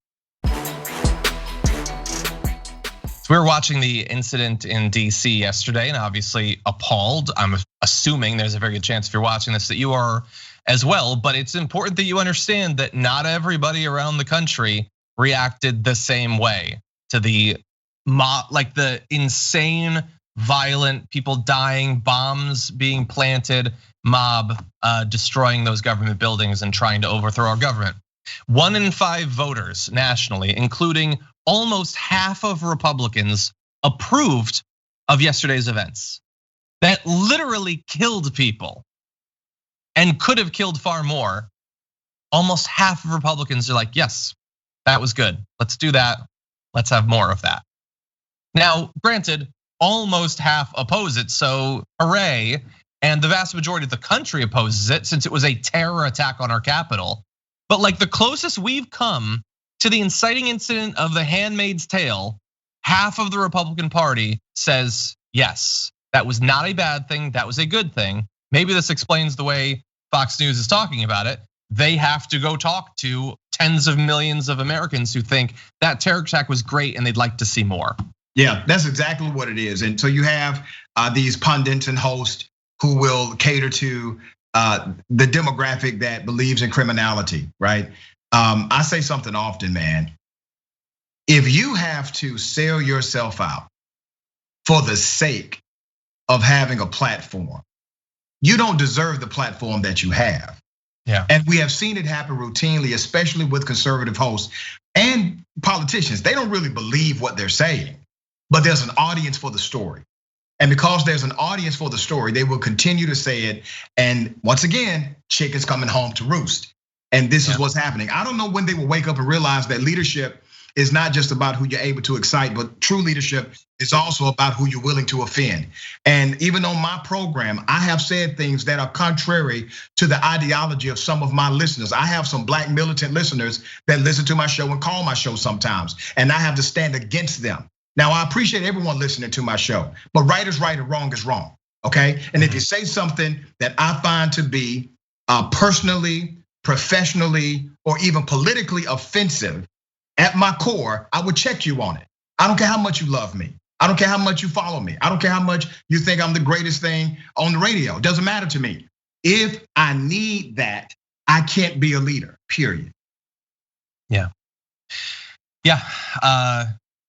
So we were watching the incident in DC yesterday, and obviously appalled. I'm assuming there's a very good chance if you're watching this that you are as well. But it's important that you understand that not everybody around the country reacted the same way to the the insane, violent, people dying, bombs being planted, mob destroying those government buildings and trying to overthrow our government. 1 in 5 voters nationally, including almost half of Republicans, approved of yesterday's events. That literally killed people and could have killed far more. Almost half of Republicans are like, yes, that was good. Let's do that. Let's have more of that. Now, granted, almost half oppose it, so hooray. and the vast majority of the country opposes it since it was a terror attack on our capital. But like the closest we've come to the inciting incident of the Handmaid's Tale, half of the Republican Party says, yes, that was not a bad thing, that was a good thing. Maybe this explains the way Fox News is talking about it. They have to go talk to tens of millions of Americans who think that terror attack was great and they'd like to see more. Yeah, that's exactly what it is. And so you have these pundits and hosts who will cater to the demographic that believes in criminality, right? I say something often, man. If you have to sell yourself out for the sake of having a platform, you don't deserve the platform that you have. Yeah. And we have seen it happen routinely, especially with conservative hosts and politicians. They don't really believe what they're saying, but there's an audience for the story. And because there's an audience for the story, they will continue to say it. And once again, chicken's coming home to roost. And this is what's happening. I don't know when they will wake up and realize that leadership is not just about who you're able to excite, but true leadership is also about who you're willing to offend. And even on my program, I have said things that are contrary to the ideology of some of my listeners. I have some black militant listeners that listen to my show and call my show sometimes, and I have to stand against them. Now, I appreciate everyone listening to my show, but right is right and wrong is wrong, okay? And if you say something that I find to be personally, professionally, or even politically offensive, at my core, I would check you on it. I don't care how much you love me. I don't care how much you follow me. I don't care how much you think I'm the greatest thing on the radio. It doesn't matter to me. If I need that, I can't be a leader, period. Yeah.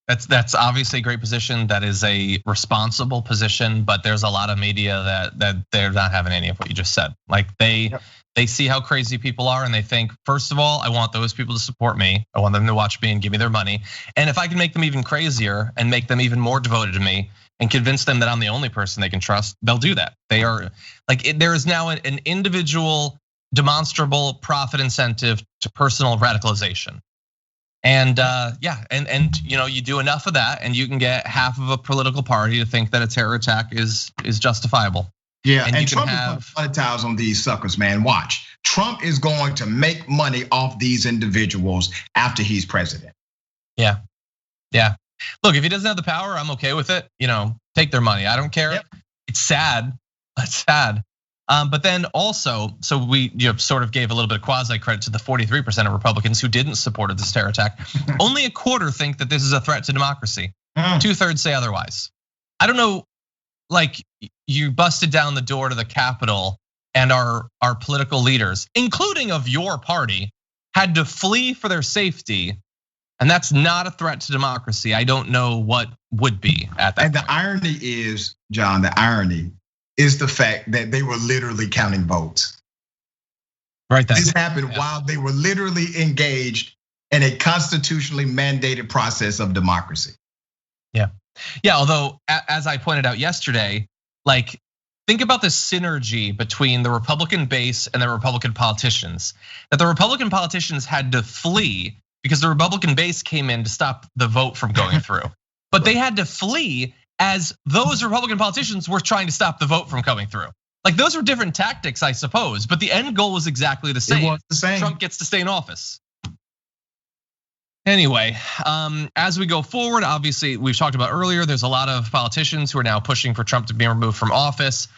That's obviously a great position. That is a responsible position, but there's a lot of media that they're not having any of what you just said. Like they see how crazy people are and they think, first of all, I want those people to support me. I want them to watch me and give me their money. And if I can make them even crazier and make them even more devoted to me and convince them that I'm the only person they can trust, they'll do that. They are like, there is now an individual demonstrable profit incentive to personal radicalization. And and you do enough of that and you can get half of a political party to think that a terror attack is justifiable. Yeah, and Trump is going to monetize on these suckers, man. Watch. Trump is going to make money off these individuals after he's president. Yeah. Look, if he doesn't have the power, I'm okay with it. Take their money. I don't care. Yep. It's sad. It's sad. But then also, so we sort of gave a little bit of quasi credit to the 43% of Republicans who didn't support this terror attack. Only a quarter think that this is a threat to democracy. 2/3 say otherwise. I don't know, like you busted down the door to the Capitol and our political leaders, including of your party, had to flee for their safety. And that's not a threat to democracy. I don't know what would be at that point. And the irony is, John, the irony is the fact that they were literally counting votes. Right. This happened while they were literally engaged in a constitutionally mandated process of democracy. Yeah, although as I pointed out yesterday, like think about the synergy between the Republican base and the Republican politicians. That the Republican politicians had to flee because the Republican base came in to stop the vote from going through. But they had to flee as those Republican politicians were trying to stop the vote from coming through. Like those were different tactics, I suppose, but the end goal was exactly the same. It was the same. Trump gets to stay in office. Anyway, as we go forward, obviously we've talked about earlier, there's a lot of politicians who are now pushing for Trump to be removed from office.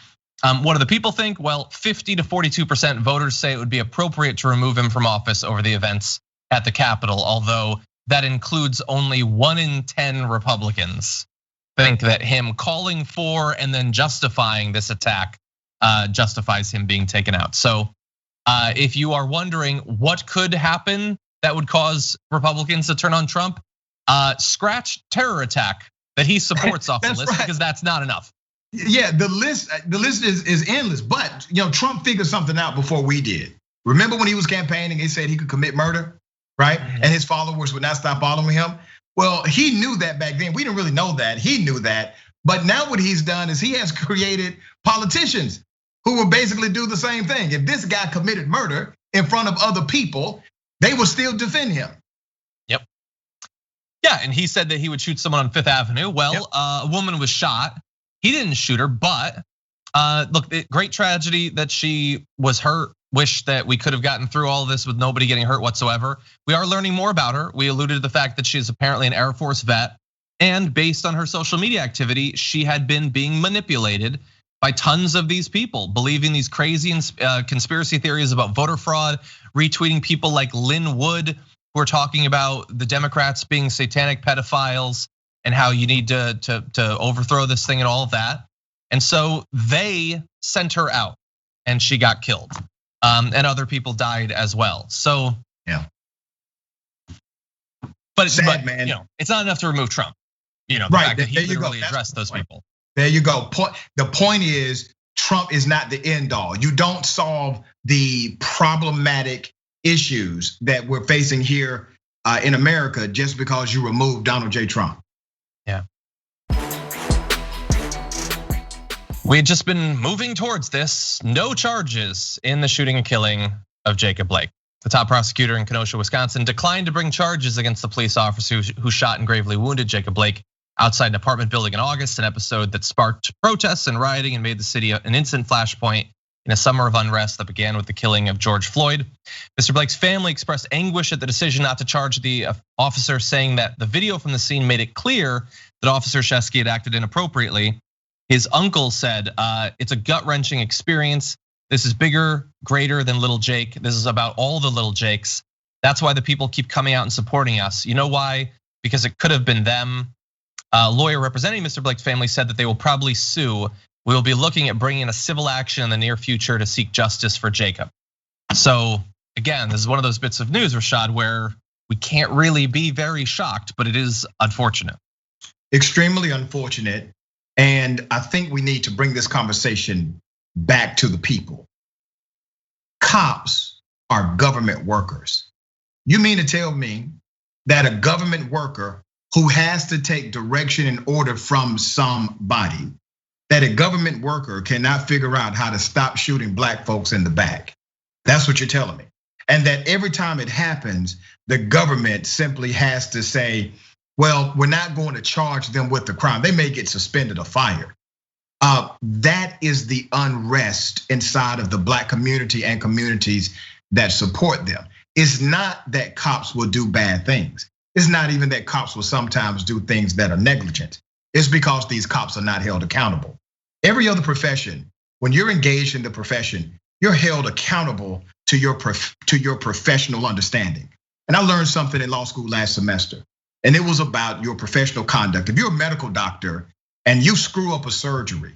What do the people think? Well, 50 to 42% voters say it would be appropriate to remove him from office over the events at the Capitol, although that includes only 1 in 10 Republicans think that him calling for and then justifying this attack justifies him being taken out. So if you are wondering what could happen that would cause Republicans to turn on Trump, scratch terror attack that he supports off the list because that's not enough. Yeah, the list is endless, but Trump figured something out before we did. Remember when he was campaigning, he said he could commit murder, right? And his followers would not stop following him. Well, he knew that back then. We didn't really know that. He knew that. But now what he's done is he has created politicians who will basically do the same thing. If this guy committed murder in front of other people, they will still defend him. Yep. Yeah, and he said that he would shoot someone on 5th Avenue. Well, a woman was shot. He didn't shoot her, but Look, great tragedy that she was hurt. Wish that we could have gotten through all of this with nobody getting hurt whatsoever. We are learning more about her. We alluded to the fact that she is apparently an Air Force vet. And based on her social media activity, she had been being manipulated by tons of these people, believing these crazy conspiracy theories about voter fraud, retweeting people like Lynn Wood, who are talking about the Democrats being satanic pedophiles and how you need to overthrow this thing and all of that. And so they sent her out and she got killed. And other people died as well. So yeah. But sad, man. It's not enough to remove Trump. The right. fact that he literally addressed those people. There you go. The point is, Trump is not the end all. You don't solve the problematic issues that we're facing here in America just because you remove Donald J. Trump. Yeah. We had just been moving towards this. No charges in the shooting and killing of Jacob Blake. The top prosecutor in Kenosha, Wisconsin, declined to bring charges against the police officer who shot and gravely wounded Jacob Blake outside an apartment building in August, an episode that sparked protests and rioting and made the city an instant flashpoint in a summer of unrest that began with the killing of George Floyd. Mr. Blake's family expressed anguish at the decision not to charge the officer, saying that the video from the scene made it clear that Officer Shesky had acted inappropriately. His uncle said, it's a gut-wrenching experience. This is bigger, greater than little Jake. This is about all the little Jakes. That's why the people keep coming out and supporting us. You know why? Because it could have been them. A lawyer representing Mr. Blake's family said that they will probably sue. We will be looking at bringing a civil action in the near future to seek justice for Jacob. So again, this is one of those bits of news, Rashad, where we can't really be very shocked, but it is unfortunate. Extremely unfortunate. And I think we need to bring this conversation back to the people. Cops are government workers. You mean to tell me that a government worker who has to take direction and order from somebody, that a government worker cannot figure out how to stop shooting black folks in the back? That's what you're telling me. And that every time it happens, the government simply has to say, well, we're not going to charge them with the crime. They may get suspended or fired. That is the unrest inside of the black community and communities that support them. It's not that cops will do bad things. It's not even that cops will sometimes do things that are negligent. It's because these cops are not held accountable. Every other profession, when you're engaged in the profession, you're held accountable to your professional understanding. And I learned something in law school last semester, and it was about your professional conduct. If you're a medical doctor and you screw up a surgery,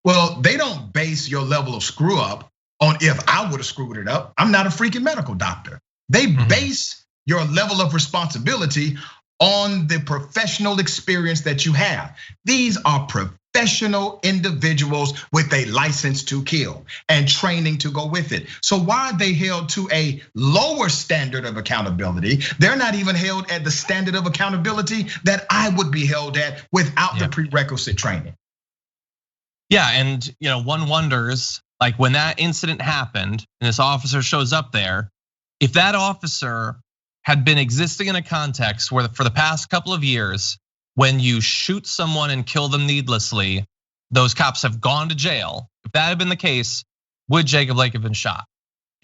well, they don't base your level of screw up on if I would have screwed it up. I'm not a freaking medical doctor. They base your level of responsibility on the professional experience that you have. These are professional individuals with a license to kill and training to go with it. So why are they held to a lower standard of accountability? They're not even held at the standard of accountability that I would be held at without the prerequisite training. Yeah, and one wonders, like when that incident happened and this officer shows up there, if that officer had been existing in a context where for the past couple of years, when you shoot someone and kill them needlessly, those cops have gone to jail. If that had been the case, would Jacob Blake have been shot?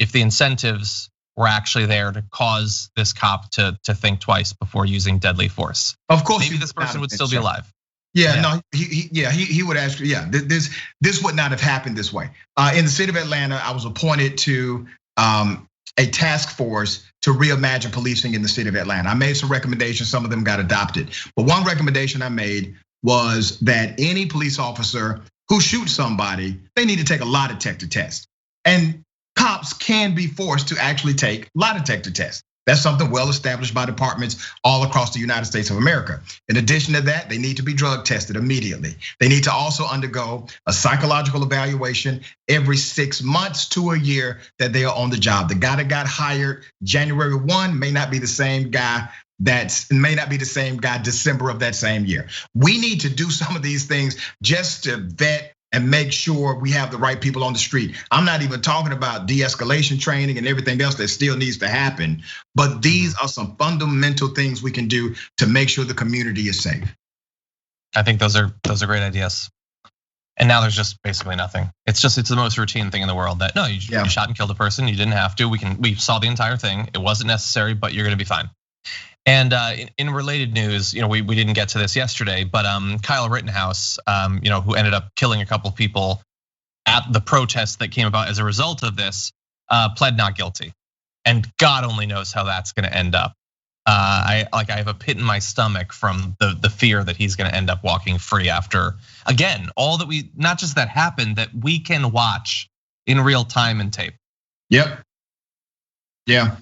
If the incentives were actually there to cause this cop to think twice before using deadly force. Of course, maybe this person would still be alive. Yeah, no, he would actually, this would not have happened this way. In the city of Atlanta, I was appointed to a task force to reimagine policing in the city of Atlanta. I made some recommendations, some of them got adopted. But one recommendation I made was that any police officer who shoots somebody, they need to take a lie detector test. And cops can be forced to actually take lie detector tests. That's something well established by departments all across the United States of America. In addition to that, they need to be drug tested immediately. They need to also undergo a psychological evaluation every 6 months to a year that they are on the job. The guy that got hired January 1 may not be the same guy December of that same year. We need to do some of these things just to vet and make sure we have the right people on the street. I'm not even talking about de-escalation training and everything else that still needs to happen, but these are some fundamental things we can do to make sure the community is safe. I think those are great ideas. And now there's just basically nothing. It's the most routine thing in the world that no, you shot and killed a person. You didn't have to. We saw the entire thing. It wasn't necessary, but you're gonna be fine. And in related news, we didn't get to this yesterday, but Kyle Rittenhouse, who ended up killing a couple of people at the protest that came about as a result of this, pled not guilty. And God only knows how that's gonna end up. I have a pit in my stomach from the fear that he's gonna end up walking free after, again, all that not just that happened, that we can watch in real time and tape. Yep. Yeah.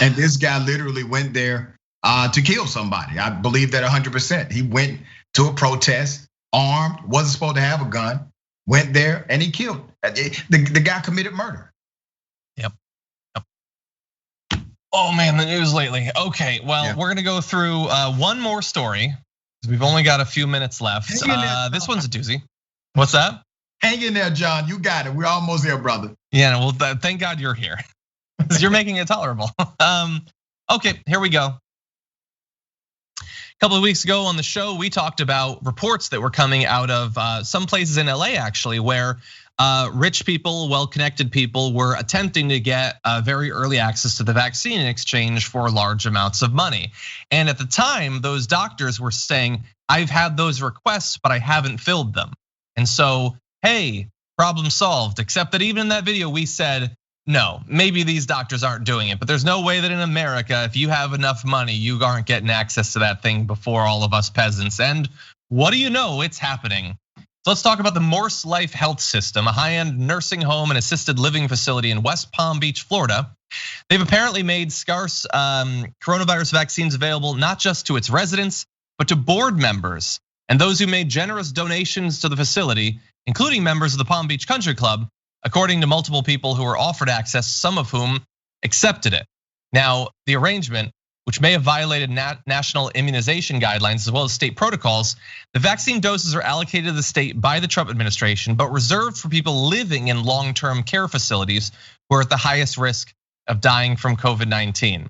And this guy literally went there to kill somebody. I believe that 100%. He went to a protest, armed, wasn't supposed to have a gun, went there and he killed. The guy committed murder. Yep. Oh man, the news lately. Okay, well, we're gonna go through one more story. We've only got a few minutes left. This one's a doozy. What's that? Hang in there, John. You got it. We're almost there, brother. Yeah, well, thank God you're here, because you're making it tolerable. Okay, here we go. A couple of weeks ago on the show, we talked about reports that were coming out of some places in LA, actually, where rich people, well-connected people were attempting to get very early access to the vaccine in exchange for large amounts of money. And at the time, those doctors were saying, I've had those requests, but I haven't filled them. And so, hey, problem solved, except that even in that video, we said, no, maybe these doctors aren't doing it, but there's no way that in America, if you have enough money, you aren't getting access to that thing before all of us peasants. And what do you know, it's happening. So let's talk about the Morse Life Health System, a high-end nursing home and assisted living facility in West Palm Beach, Florida. They've apparently made scarce coronavirus vaccines available not just to its residents, but to board members and those who made generous donations to the facility, including members of the Palm Beach Country Club, according to multiple people who were offered access, some of whom accepted it. Now, the arrangement, which may have violated national immunization guidelines as well as state protocols, the vaccine doses are allocated to the state by the Trump administration, but reserved for people living in long-term care facilities who are at the highest risk of dying from COVID-19.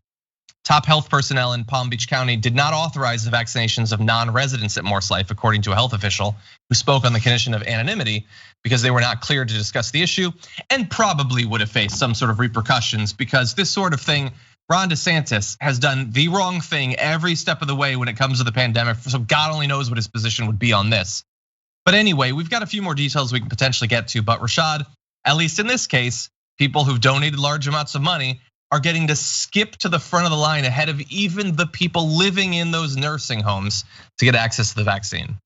Top health personnel in Palm Beach County did not authorize the vaccinations of non-residents at Morse Life, according to a health official who spoke on the condition of anonymity because they were not cleared to discuss the issue and probably would have faced some sort of repercussions, because this sort of thing, Ron DeSantis has done the wrong thing every step of the way when it comes to the pandemic, so God only knows what his position would be on this. But anyway, we've got a few more details we can potentially get to, but Rashad, at least in this case, people who've donated large amounts of money are getting to skip to the front of the line ahead of even the people living in those nursing homes to get access to the vaccine.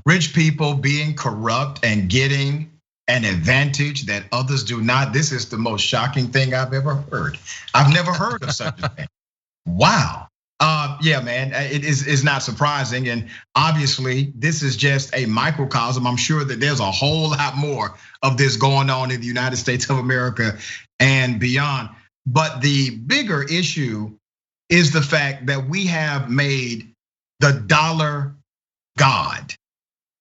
Rich people being corrupt and getting an advantage that others do not. This is the most shocking thing I've ever heard. I've never heard of such a thing. Wow. Yeah, man, it is not surprising. And obviously, this is just a microcosm. I'm sure that there's a whole lot more of this going on in the United States of America and beyond. But the bigger issue is the fact that we have made the dollar God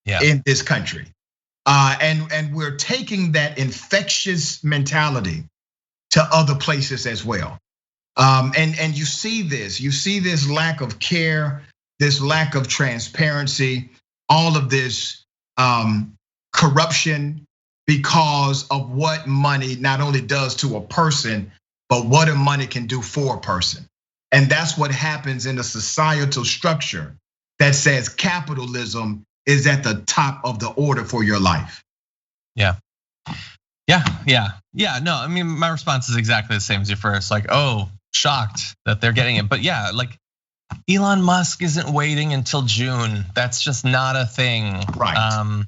in this country. And we're taking that infectious mentality to other places as well. And you see this lack of care, this lack of transparency, all of this corruption because of what money not only does to a person, but what a money can do for a person. And that's what happens in a societal structure that says capitalism is at the top of the order for your life. Yeah. No, I mean, my response is exactly the same as your first. Like, oh, shocked that they're getting it. But yeah, like Elon Musk isn't waiting until June. That's just not a thing. Right.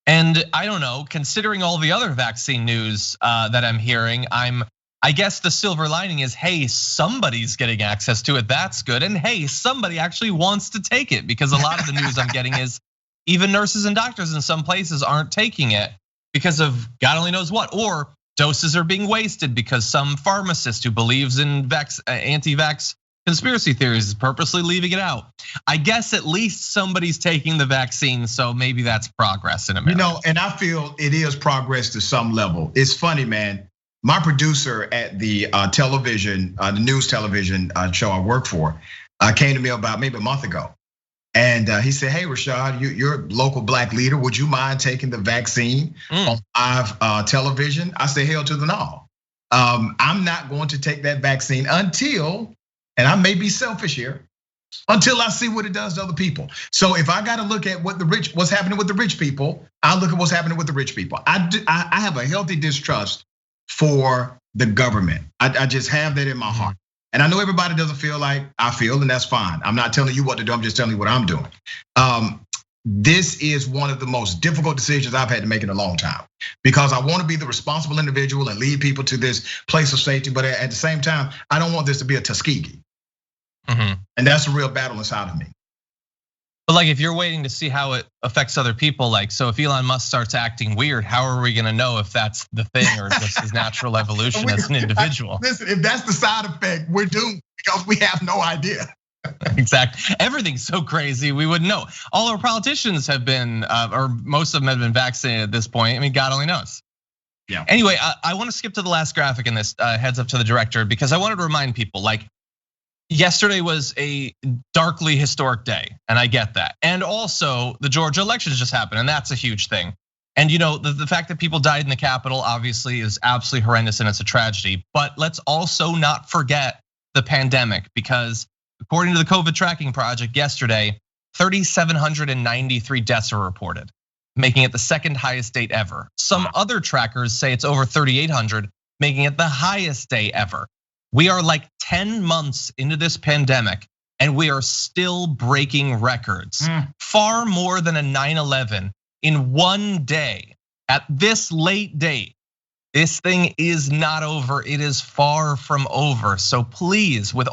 And I don't know, considering all the other vaccine news that I'm hearing, I guess the silver lining is, hey, somebody's getting access to it. That's good. And hey, somebody actually wants to take it, because a lot of the news I'm getting is even nurses and doctors in some places aren't taking it because of God only knows what, or doses are being wasted because some pharmacist who believes in anti-vax conspiracy theories is purposely leaving it out. I guess at least somebody's taking the vaccine, so maybe that's progress in America. And I feel it is progress to some level. It's funny, man. My producer at the television, the news television show I work for, came to me about maybe a month ago. And he said, hey, Rashad, you're a local black leader. Would you mind taking the vaccine on live television? I said, hell to the no. I'm not going to take that vaccine until, and I may be selfish here, until I see what it does to other people. So if I got to look at what's happening with the rich people, I'll look at what's happening with the rich people. I have a healthy distrust for the government. I just have that in my heart. And I know everybody doesn't feel like I feel, and that's fine. I'm not telling you what to do, I'm just telling you what I'm doing. This is one of the most difficult decisions I've had to make in a long time, because I want to be the responsible individual and lead people to this place of safety. But at the same time, I don't want this to be a Tuskegee. And that's a real battle inside of me. But like, if you're waiting to see how it affects other people, like, so if Elon Musk starts acting weird, how are we gonna know if that's the thing or just his natural evolution as an individual? Listen, if that's the side effect, we're doomed, because we have no idea. Exactly, everything's so crazy, we wouldn't know. All our politicians have been, or most of them have been vaccinated at this point. I mean, God only knows. Yeah. Anyway, I want to skip to the last graphic in this, heads up to the director, because I wanted to remind people, like, yesterday was a darkly historic day, and I get that. And also, the Georgia elections just happened, and that's a huge thing. And the fact that people died in the Capitol obviously is absolutely horrendous, and it's a tragedy. But let's also not forget the pandemic, because according to the COVID tracking project yesterday, 3,793 deaths are reported, making it the second highest date ever. Some other trackers say it's over 3,800, making it the highest day ever. We are like 10 months into this pandemic, and we are still breaking records. Far more than a 9/11 in one day. At this late date, this thing is not over. It is far from over. So please, with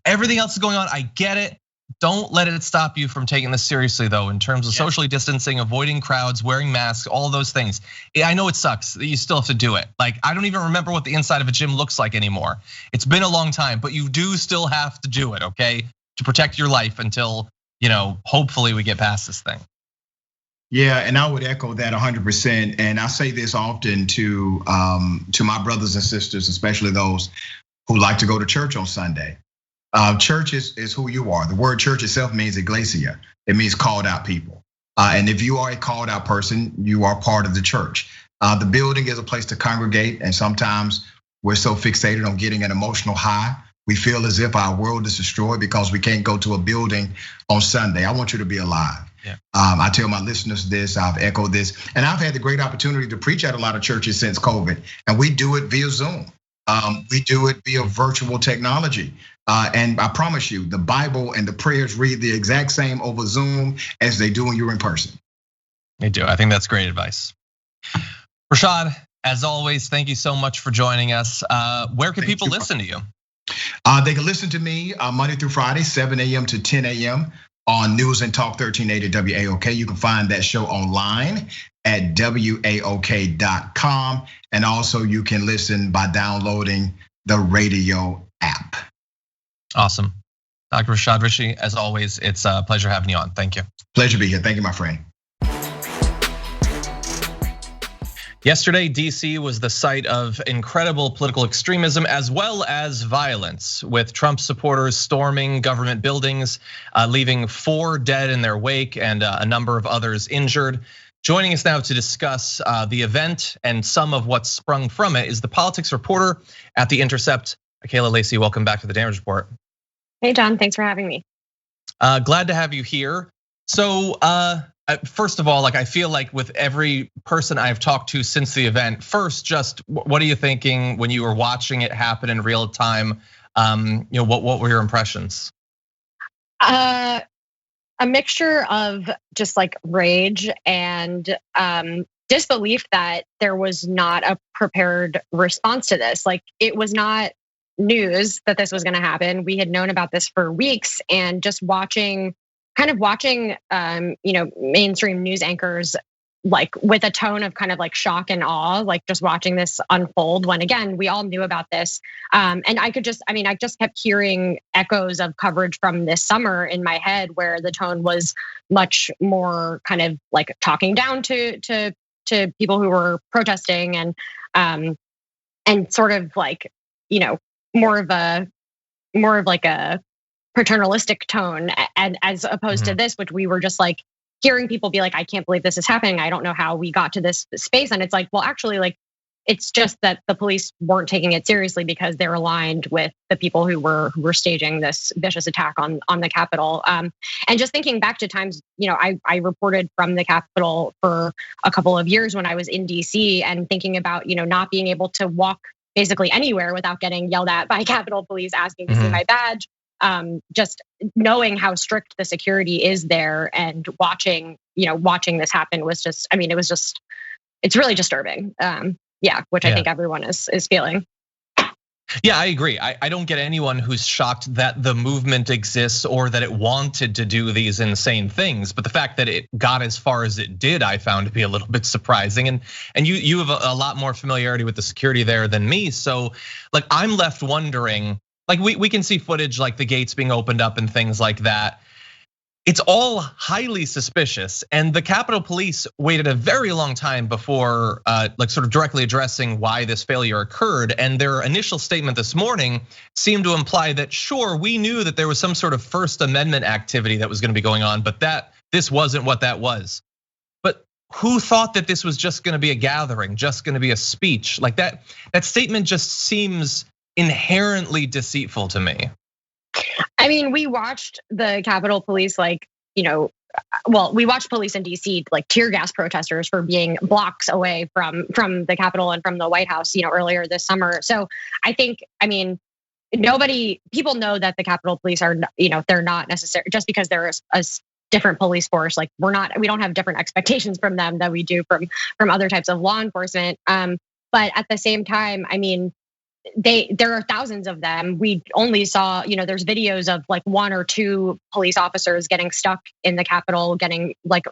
everything else going on, I get it. Don't let it stop you from taking this seriously, though, in terms of socially distancing, avoiding crowds, wearing masks, all those things. I know it sucks that you still have to do it. Like, I don't even remember what the inside of a gym looks like anymore. It's been a long time, but you do still have to do it, okay? To protect your life until, hopefully we get past this thing. Yeah, and I would echo that 100%. And I say this often to my brothers and sisters, especially those who like to go to church on Sunday. Church is who you are. The word church itself means ecclesia. It means called out people. And if you are a called out person, you are part of the church. The building is a place to congregate, and sometimes we're so fixated on getting an emotional high, we feel as if our world is destroyed because we can't go to a building on Sunday. I want you to be alive. Yeah. I tell my listeners this, I've echoed this, and I've had the great opportunity to preach at a lot of churches since COVID, and we do it via Zoom. We do it via virtual technology. And I promise you, the Bible and the prayers read the exact same over Zoom as they do when you're in person. They do. I think that's great advice. Rashad, as always, thank you so much for joining us. Where can people listen to you? They can listen to me Monday through Friday, 7 a.m. to 10 a.m. on News and Talk 1380 WAOK. You can find that show online at WAOK.com. And also you can listen by downloading the radio app. Awesome. Dr. Rashad Richey, as always, it's a pleasure having you on. Thank you. Pleasure to be here. Thank you, my friend. Yesterday, DC was the site of incredible political extremism as well as violence, with Trump supporters storming government buildings, leaving 4 dead in their wake and a number of others injured. Joining us now to discuss the event and some of what's sprung from it is the politics reporter at the Intercept, Akela Lacey. Welcome back to the Damage Report. Hey, John, thanks for having me. Glad to have you here. So, first of all, like, I feel like with every person I've talked to since the event, first, just what are you thinking when you were watching it happen in real time? What were your impressions? A mixture of just like rage and disbelief that there was not a prepared response to this. Like, it was not news that this was going to happen. We had known about this for weeks, and just watching mainstream news anchors like with a tone of kind of like shock and awe, like just watching this unfold when again, we all knew about this. And I just kept hearing echoes of coverage from this summer in my head where the tone was much more kind of like talking down to people who were protesting and sort of like, more of like a paternalistic tone, and as opposed to this, which we were just like hearing people be like, I can't believe this is happening. I don't know how we got to this space. And it's like, well, actually, like, it's just that the police weren't taking it seriously because they're aligned with the people who were staging this vicious attack on the Capitol. And just thinking back to times, I reported from the Capitol for a couple of years when I was in DC, and thinking about, not being able to walk basically anywhere without getting yelled at by Capitol Police asking to see my badge. Just knowing how strict the security is there and watching this happen was just, it's really disturbing. Which I think everyone is feeling. Yeah, I agree. I don't get anyone who's shocked that the movement exists or that it wanted to do these insane things. But the fact that it got as far as it did, I found to be a little bit surprising. And you have a lot more familiarity with the security there than me. So like, I'm left wondering, like we can see footage like the gates being opened up and things like that. It's all highly suspicious, and the Capitol Police waited a very long time before like sort of directly addressing why this failure occurred. And their initial statement this morning seemed to imply that sure, we knew that there was some sort of First Amendment activity that was gonna be going on, but that this wasn't what that was. But who thought that this was just gonna be a gathering, just gonna be a speech? Like that statement just seems inherently deceitful to me. I mean, we watched the Capitol Police we watched police in DC like tear gas protesters for being blocks away from the Capitol and from the White House, earlier this summer. So I think, people know that the Capitol Police are, they're not necessary just because they're a different police force. Like we don't have different expectations from them that we do from other types of law enforcement. But at the same time, there are thousands of them. We only saw, there's videos of like one or two police officers getting stuck in the Capitol, getting like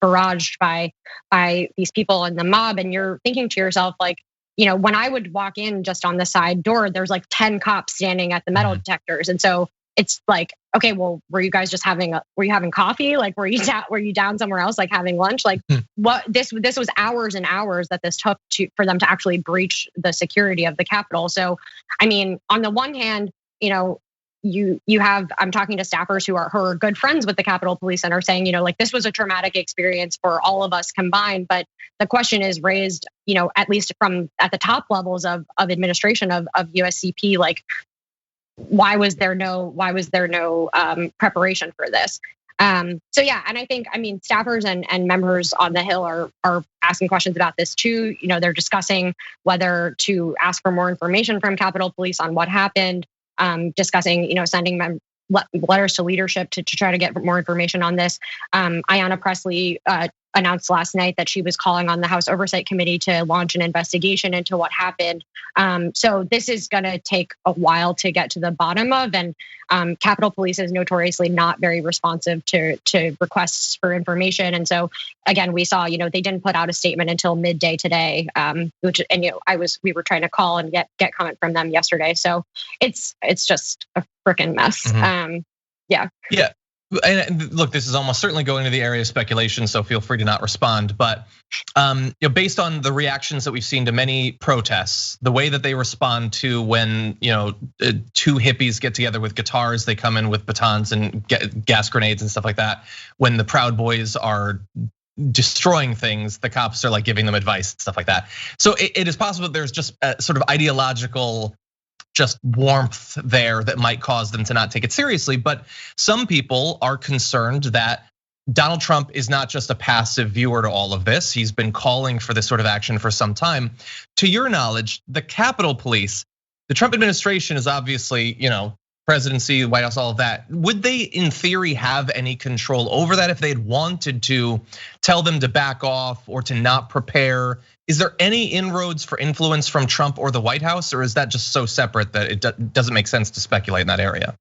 barraged by these people in the mob. And you're thinking to yourself, like, when I would walk in just on the side door, there's like 10 cops standing at the metal detectors. And so it's like, okay, well, were you guys just were you having coffee? Like, were you down somewhere else, like having lunch? Like what this was hours and hours that this took for them to actually breach the security of the Capitol. So, on the one hand, I'm talking to staffers who are good friends with the Capitol Police and are saying, like this was a traumatic experience for all of us combined. But the question is raised, at least at the top levels of administration of USCP, like, why was there no preparation for this? So yeah, and I think staffers and members on the Hill are asking questions about this too. They're discussing whether to ask for more information from Capitol Police on what happened. Discussing sending letters to leadership to try to get more information on this. Ayanna Pressley announced last night that she was calling on the House Oversight Committee to launch an investigation into what happened. So this is gonna take a while to get to the bottom of, and Capitol Police is notoriously not very responsive to requests for information. And so again, we saw, they didn't put out a statement until midday today, we were trying to call and get comment from them yesterday. So it's just a freaking mess. Yeah. And look, this is almost certainly going into the area of speculation, so feel free to not respond. But based on the reactions that we've seen to many protests, the way that they respond to when two hippies get together with guitars, they come in with batons and gas grenades and stuff like that. When the Proud Boys are destroying things, the cops are like giving them advice and stuff like that. So it is possible that there's just a sort of ideological just warmth there that might cause them to not take it seriously. But some people are concerned that Donald Trump is not just a passive viewer to all of this. He's been calling for this sort of action for some time. To your knowledge, the Capitol Police, the Trump administration is obviously, presidency, White House, all of that. Would they, in theory, have any control over that if they had wanted to tell them to back off or to not prepare? Is there any inroads for influence from Trump or the White House, or is that just so separate that it doesn't make sense to speculate in that area?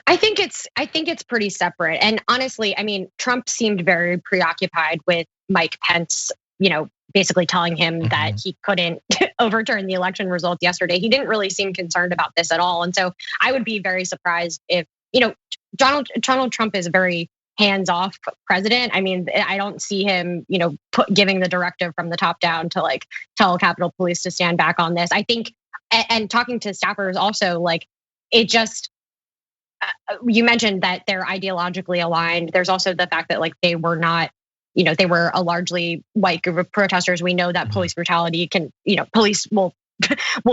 I think it's pretty separate. And honestly, Trump seemed very preoccupied with Mike Pence, basically telling him that he couldn't overturn the election results yesterday. He didn't really seem concerned about this at all. And so I would be very surprised if, Donald Trump is a very hands-off president. I don't see him, giving the directive from the top down to like tell Capitol Police to stand back on this. I think, and talking to staffers also, like it just, you mentioned that they're ideologically aligned. There's also the fact that like they were not, they were a largely white group of protesters. We know that police brutality can, police will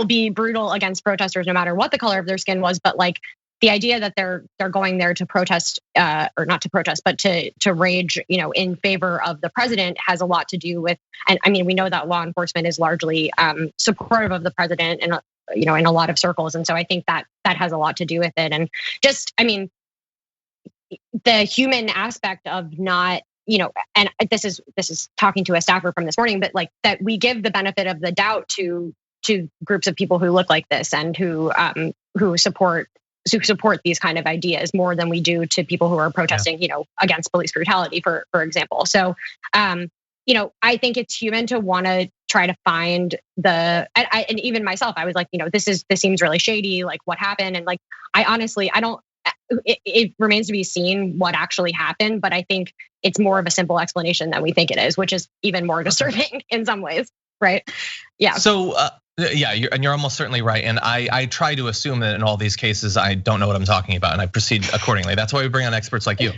be brutal against protesters no matter what the color of their skin was. But like the idea that they're going there to protest, or not to protest, but to rage, in favor of the president has a lot to do with, and I mean, we know that law enforcement is largely supportive of the president and in a lot of circles. And so I think that has a lot to do with it. And just, I mean, the human aspect of not, and this is talking to a staffer from this morning, but like that we give the benefit of the doubt to groups of people who look like this and who support these kind of ideas more than we do to people who are protesting, against police brutality, for example. So, I think it's human to want to try to find and even myself, I was like, this seems really shady. Like what happened? And like, I honestly, I don't, it remains to be seen what actually happened, but I think it's more of a simple explanation than we think it is, which is even more disturbing in some ways, right? Yeah. So, yeah, you're almost certainly right. And I try to assume that in all these cases, I don't know what I'm talking about and I proceed accordingly. That's why we bring on experts like you.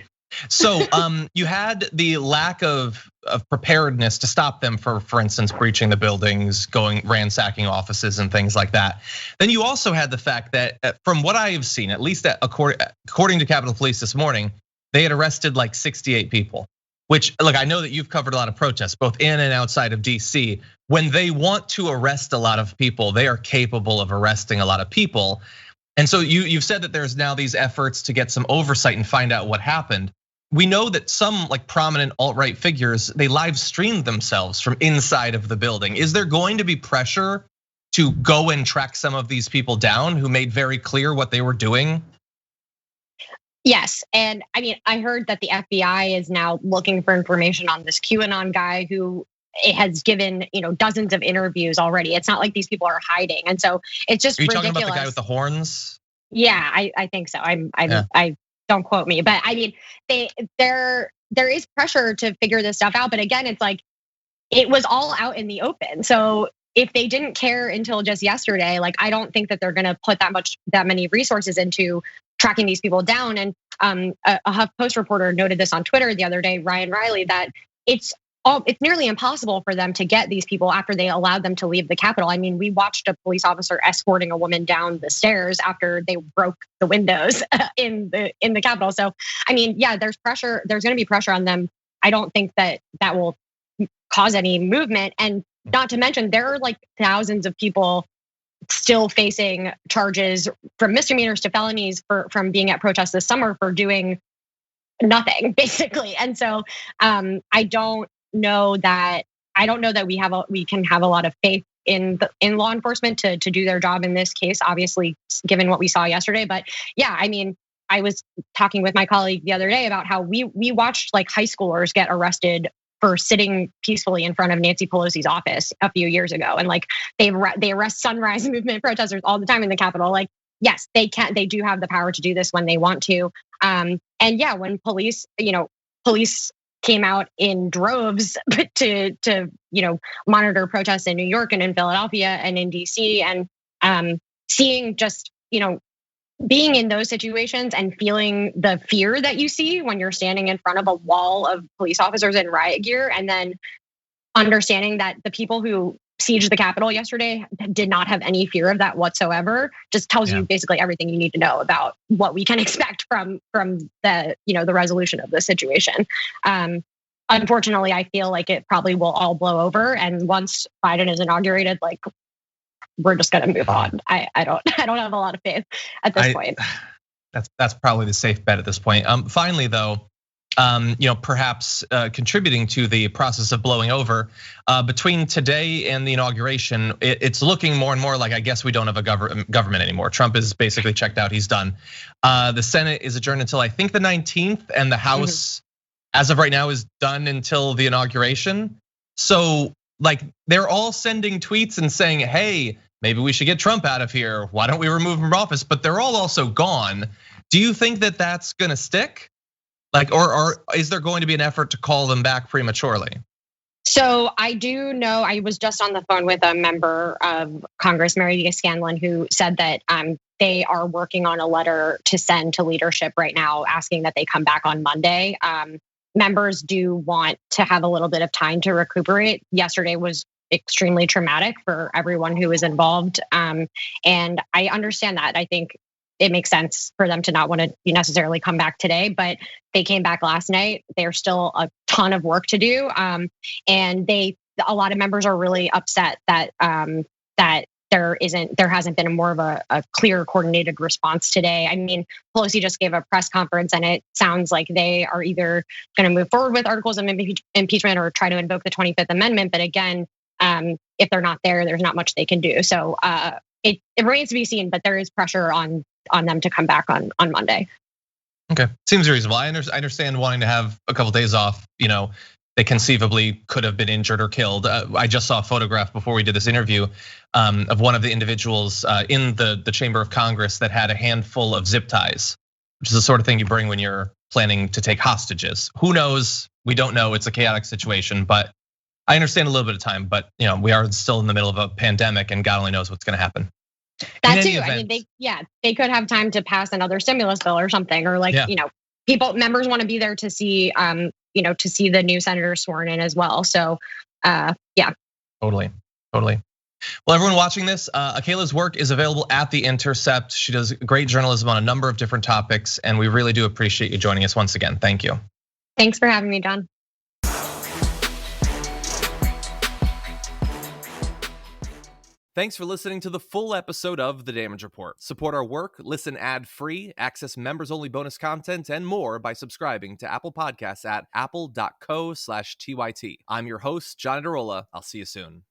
So you had the lack of preparedness to stop them for instance, breaching the buildings, ransacking offices and things like that. Then you also had the fact that from what I have seen, at least according to Capitol Police this morning, they had arrested like 68 people. Which, look, I know that you've covered a lot of protests, both in and outside of DC. When they want to arrest a lot of people, they are capable of arresting a lot of people. And so you've said that there's now these efforts to get some oversight and find out what happened. We know that some like prominent alt-right figures, they live streamed themselves from inside of the building. Is there going to be pressure to go and track some of these people down who made very clear what they were doing? Yes, and I mean, I heard that the FBI is now looking for information on this QAnon guy who it has given dozens of interviews already. It's not like these people are hiding, and so it's just ridiculous. Are you talking about the guy with the horns? Yeah, I think so. I don't quote me, but I mean, there is pressure to figure this stuff out. But again, it's like it was all out in the open. So if they didn't care until just yesterday, like I don't think that they're going to put that many resources into tracking these people down. And a HuffPost reporter noted this on Twitter the other day, Ryan Riley, that it's nearly impossible for them to get these people after they allowed them to leave the Capitol. I mean, we watched a police officer escorting a woman down the stairs after they broke the windows in the Capitol. So, I mean, yeah, there's pressure. There's going to be pressure on them. I don't think that will cause any movement. And not to mention, there are like thousands of people still facing charges from misdemeanors to felonies from being at protests this summer for doing nothing, basically. And so I don't know that we can have a lot of faith in law enforcement to do their job in this case, obviously, given what we saw yesterday. But yeah, I mean, I was talking with my colleague the other day about how we watched like high schoolers get arrested for sitting peacefully in front of Nancy Pelosi's office a few years ago. And like they arrest Sunrise Movement protesters all the time in the Capitol. Like, yes, they do have the power to do this when they want to. And yeah, when police came out in droves to monitor protests in New York and in Philadelphia and in DC, and seeing just, being in those situations and feeling the fear that you see when you're standing in front of a wall of police officers in riot gear, and then understanding that the people who sieged the Capitol yesterday did not have any fear of that whatsoever, just tells you basically everything you need to know about what we can expect from the the resolution of the situation. Unfortunately, I feel like it probably will all blow over, and once Biden is inaugurated, like, we're just gonna move on. I don't have a lot of faith at this point. That's probably the safe bet at this point. Finally, though, perhaps contributing to the process of blowing over, between today and the inauguration, it's looking more and more like, I guess we don't have a government anymore. Trump is basically checked out, he's done. The Senate is adjourned until I think the 19th, and the House, as of right now, is done until the inauguration. So like they're all sending tweets and saying, hey, maybe we should get Trump out of here. Why don't we remove him from office? But they're all also gone. Do you think that that's gonna stick? Like, or is there going to be an effort to call them back prematurely? So I do know, I was just on the phone with a member of Congress, Mary Scanlon, who said that they are working on a letter to send to leadership right now, asking that they come back on Monday. Members do want to have a little bit of time to recuperate. Yesterday was extremely traumatic for everyone who was involved. And I understand that. I think it makes sense for them to not want to necessarily come back today, but they came back last night. There's still a ton of work to do. And a lot of members are really upset that there hasn't been more of a clear coordinated response today. I mean, Pelosi just gave a press conference and it sounds like they are either going to move forward with articles of impeachment or try to invoke the 25th Amendment. But again, if they're not there, there's not much they can do. So it remains to be seen, but there is pressure on them to come back on Monday. Okay, seems reasonable. I understand wanting to have a couple days off. They conceivably could have been injured or killed. I just saw a photograph before we did this interview of one of the individuals in the Chamber of Congress that had a handful of zip ties, which is the sort of thing you bring when you're planning to take hostages. Who knows? We don't know. It's a chaotic situation, but I understand a little bit of time. But we are still in the middle of a pandemic, and God only knows what's going to happen. That too. I mean, they could have time to pass another stimulus bill or something, or members want to be there to see, to see the new senator sworn in as well. So, yeah. Totally. Well, everyone watching this, Akela's work is available at The Intercept. She does great journalism on a number of different topics, and we really do appreciate you joining us once again. Thank you. Thanks for having me, John. Thanks for listening to the full episode of The Damage Report. Support our work, listen ad-free, access members-only bonus content, and more by subscribing to Apple Podcasts at apple.co/TYT. I'm your host, John Adarola. I'll see you soon.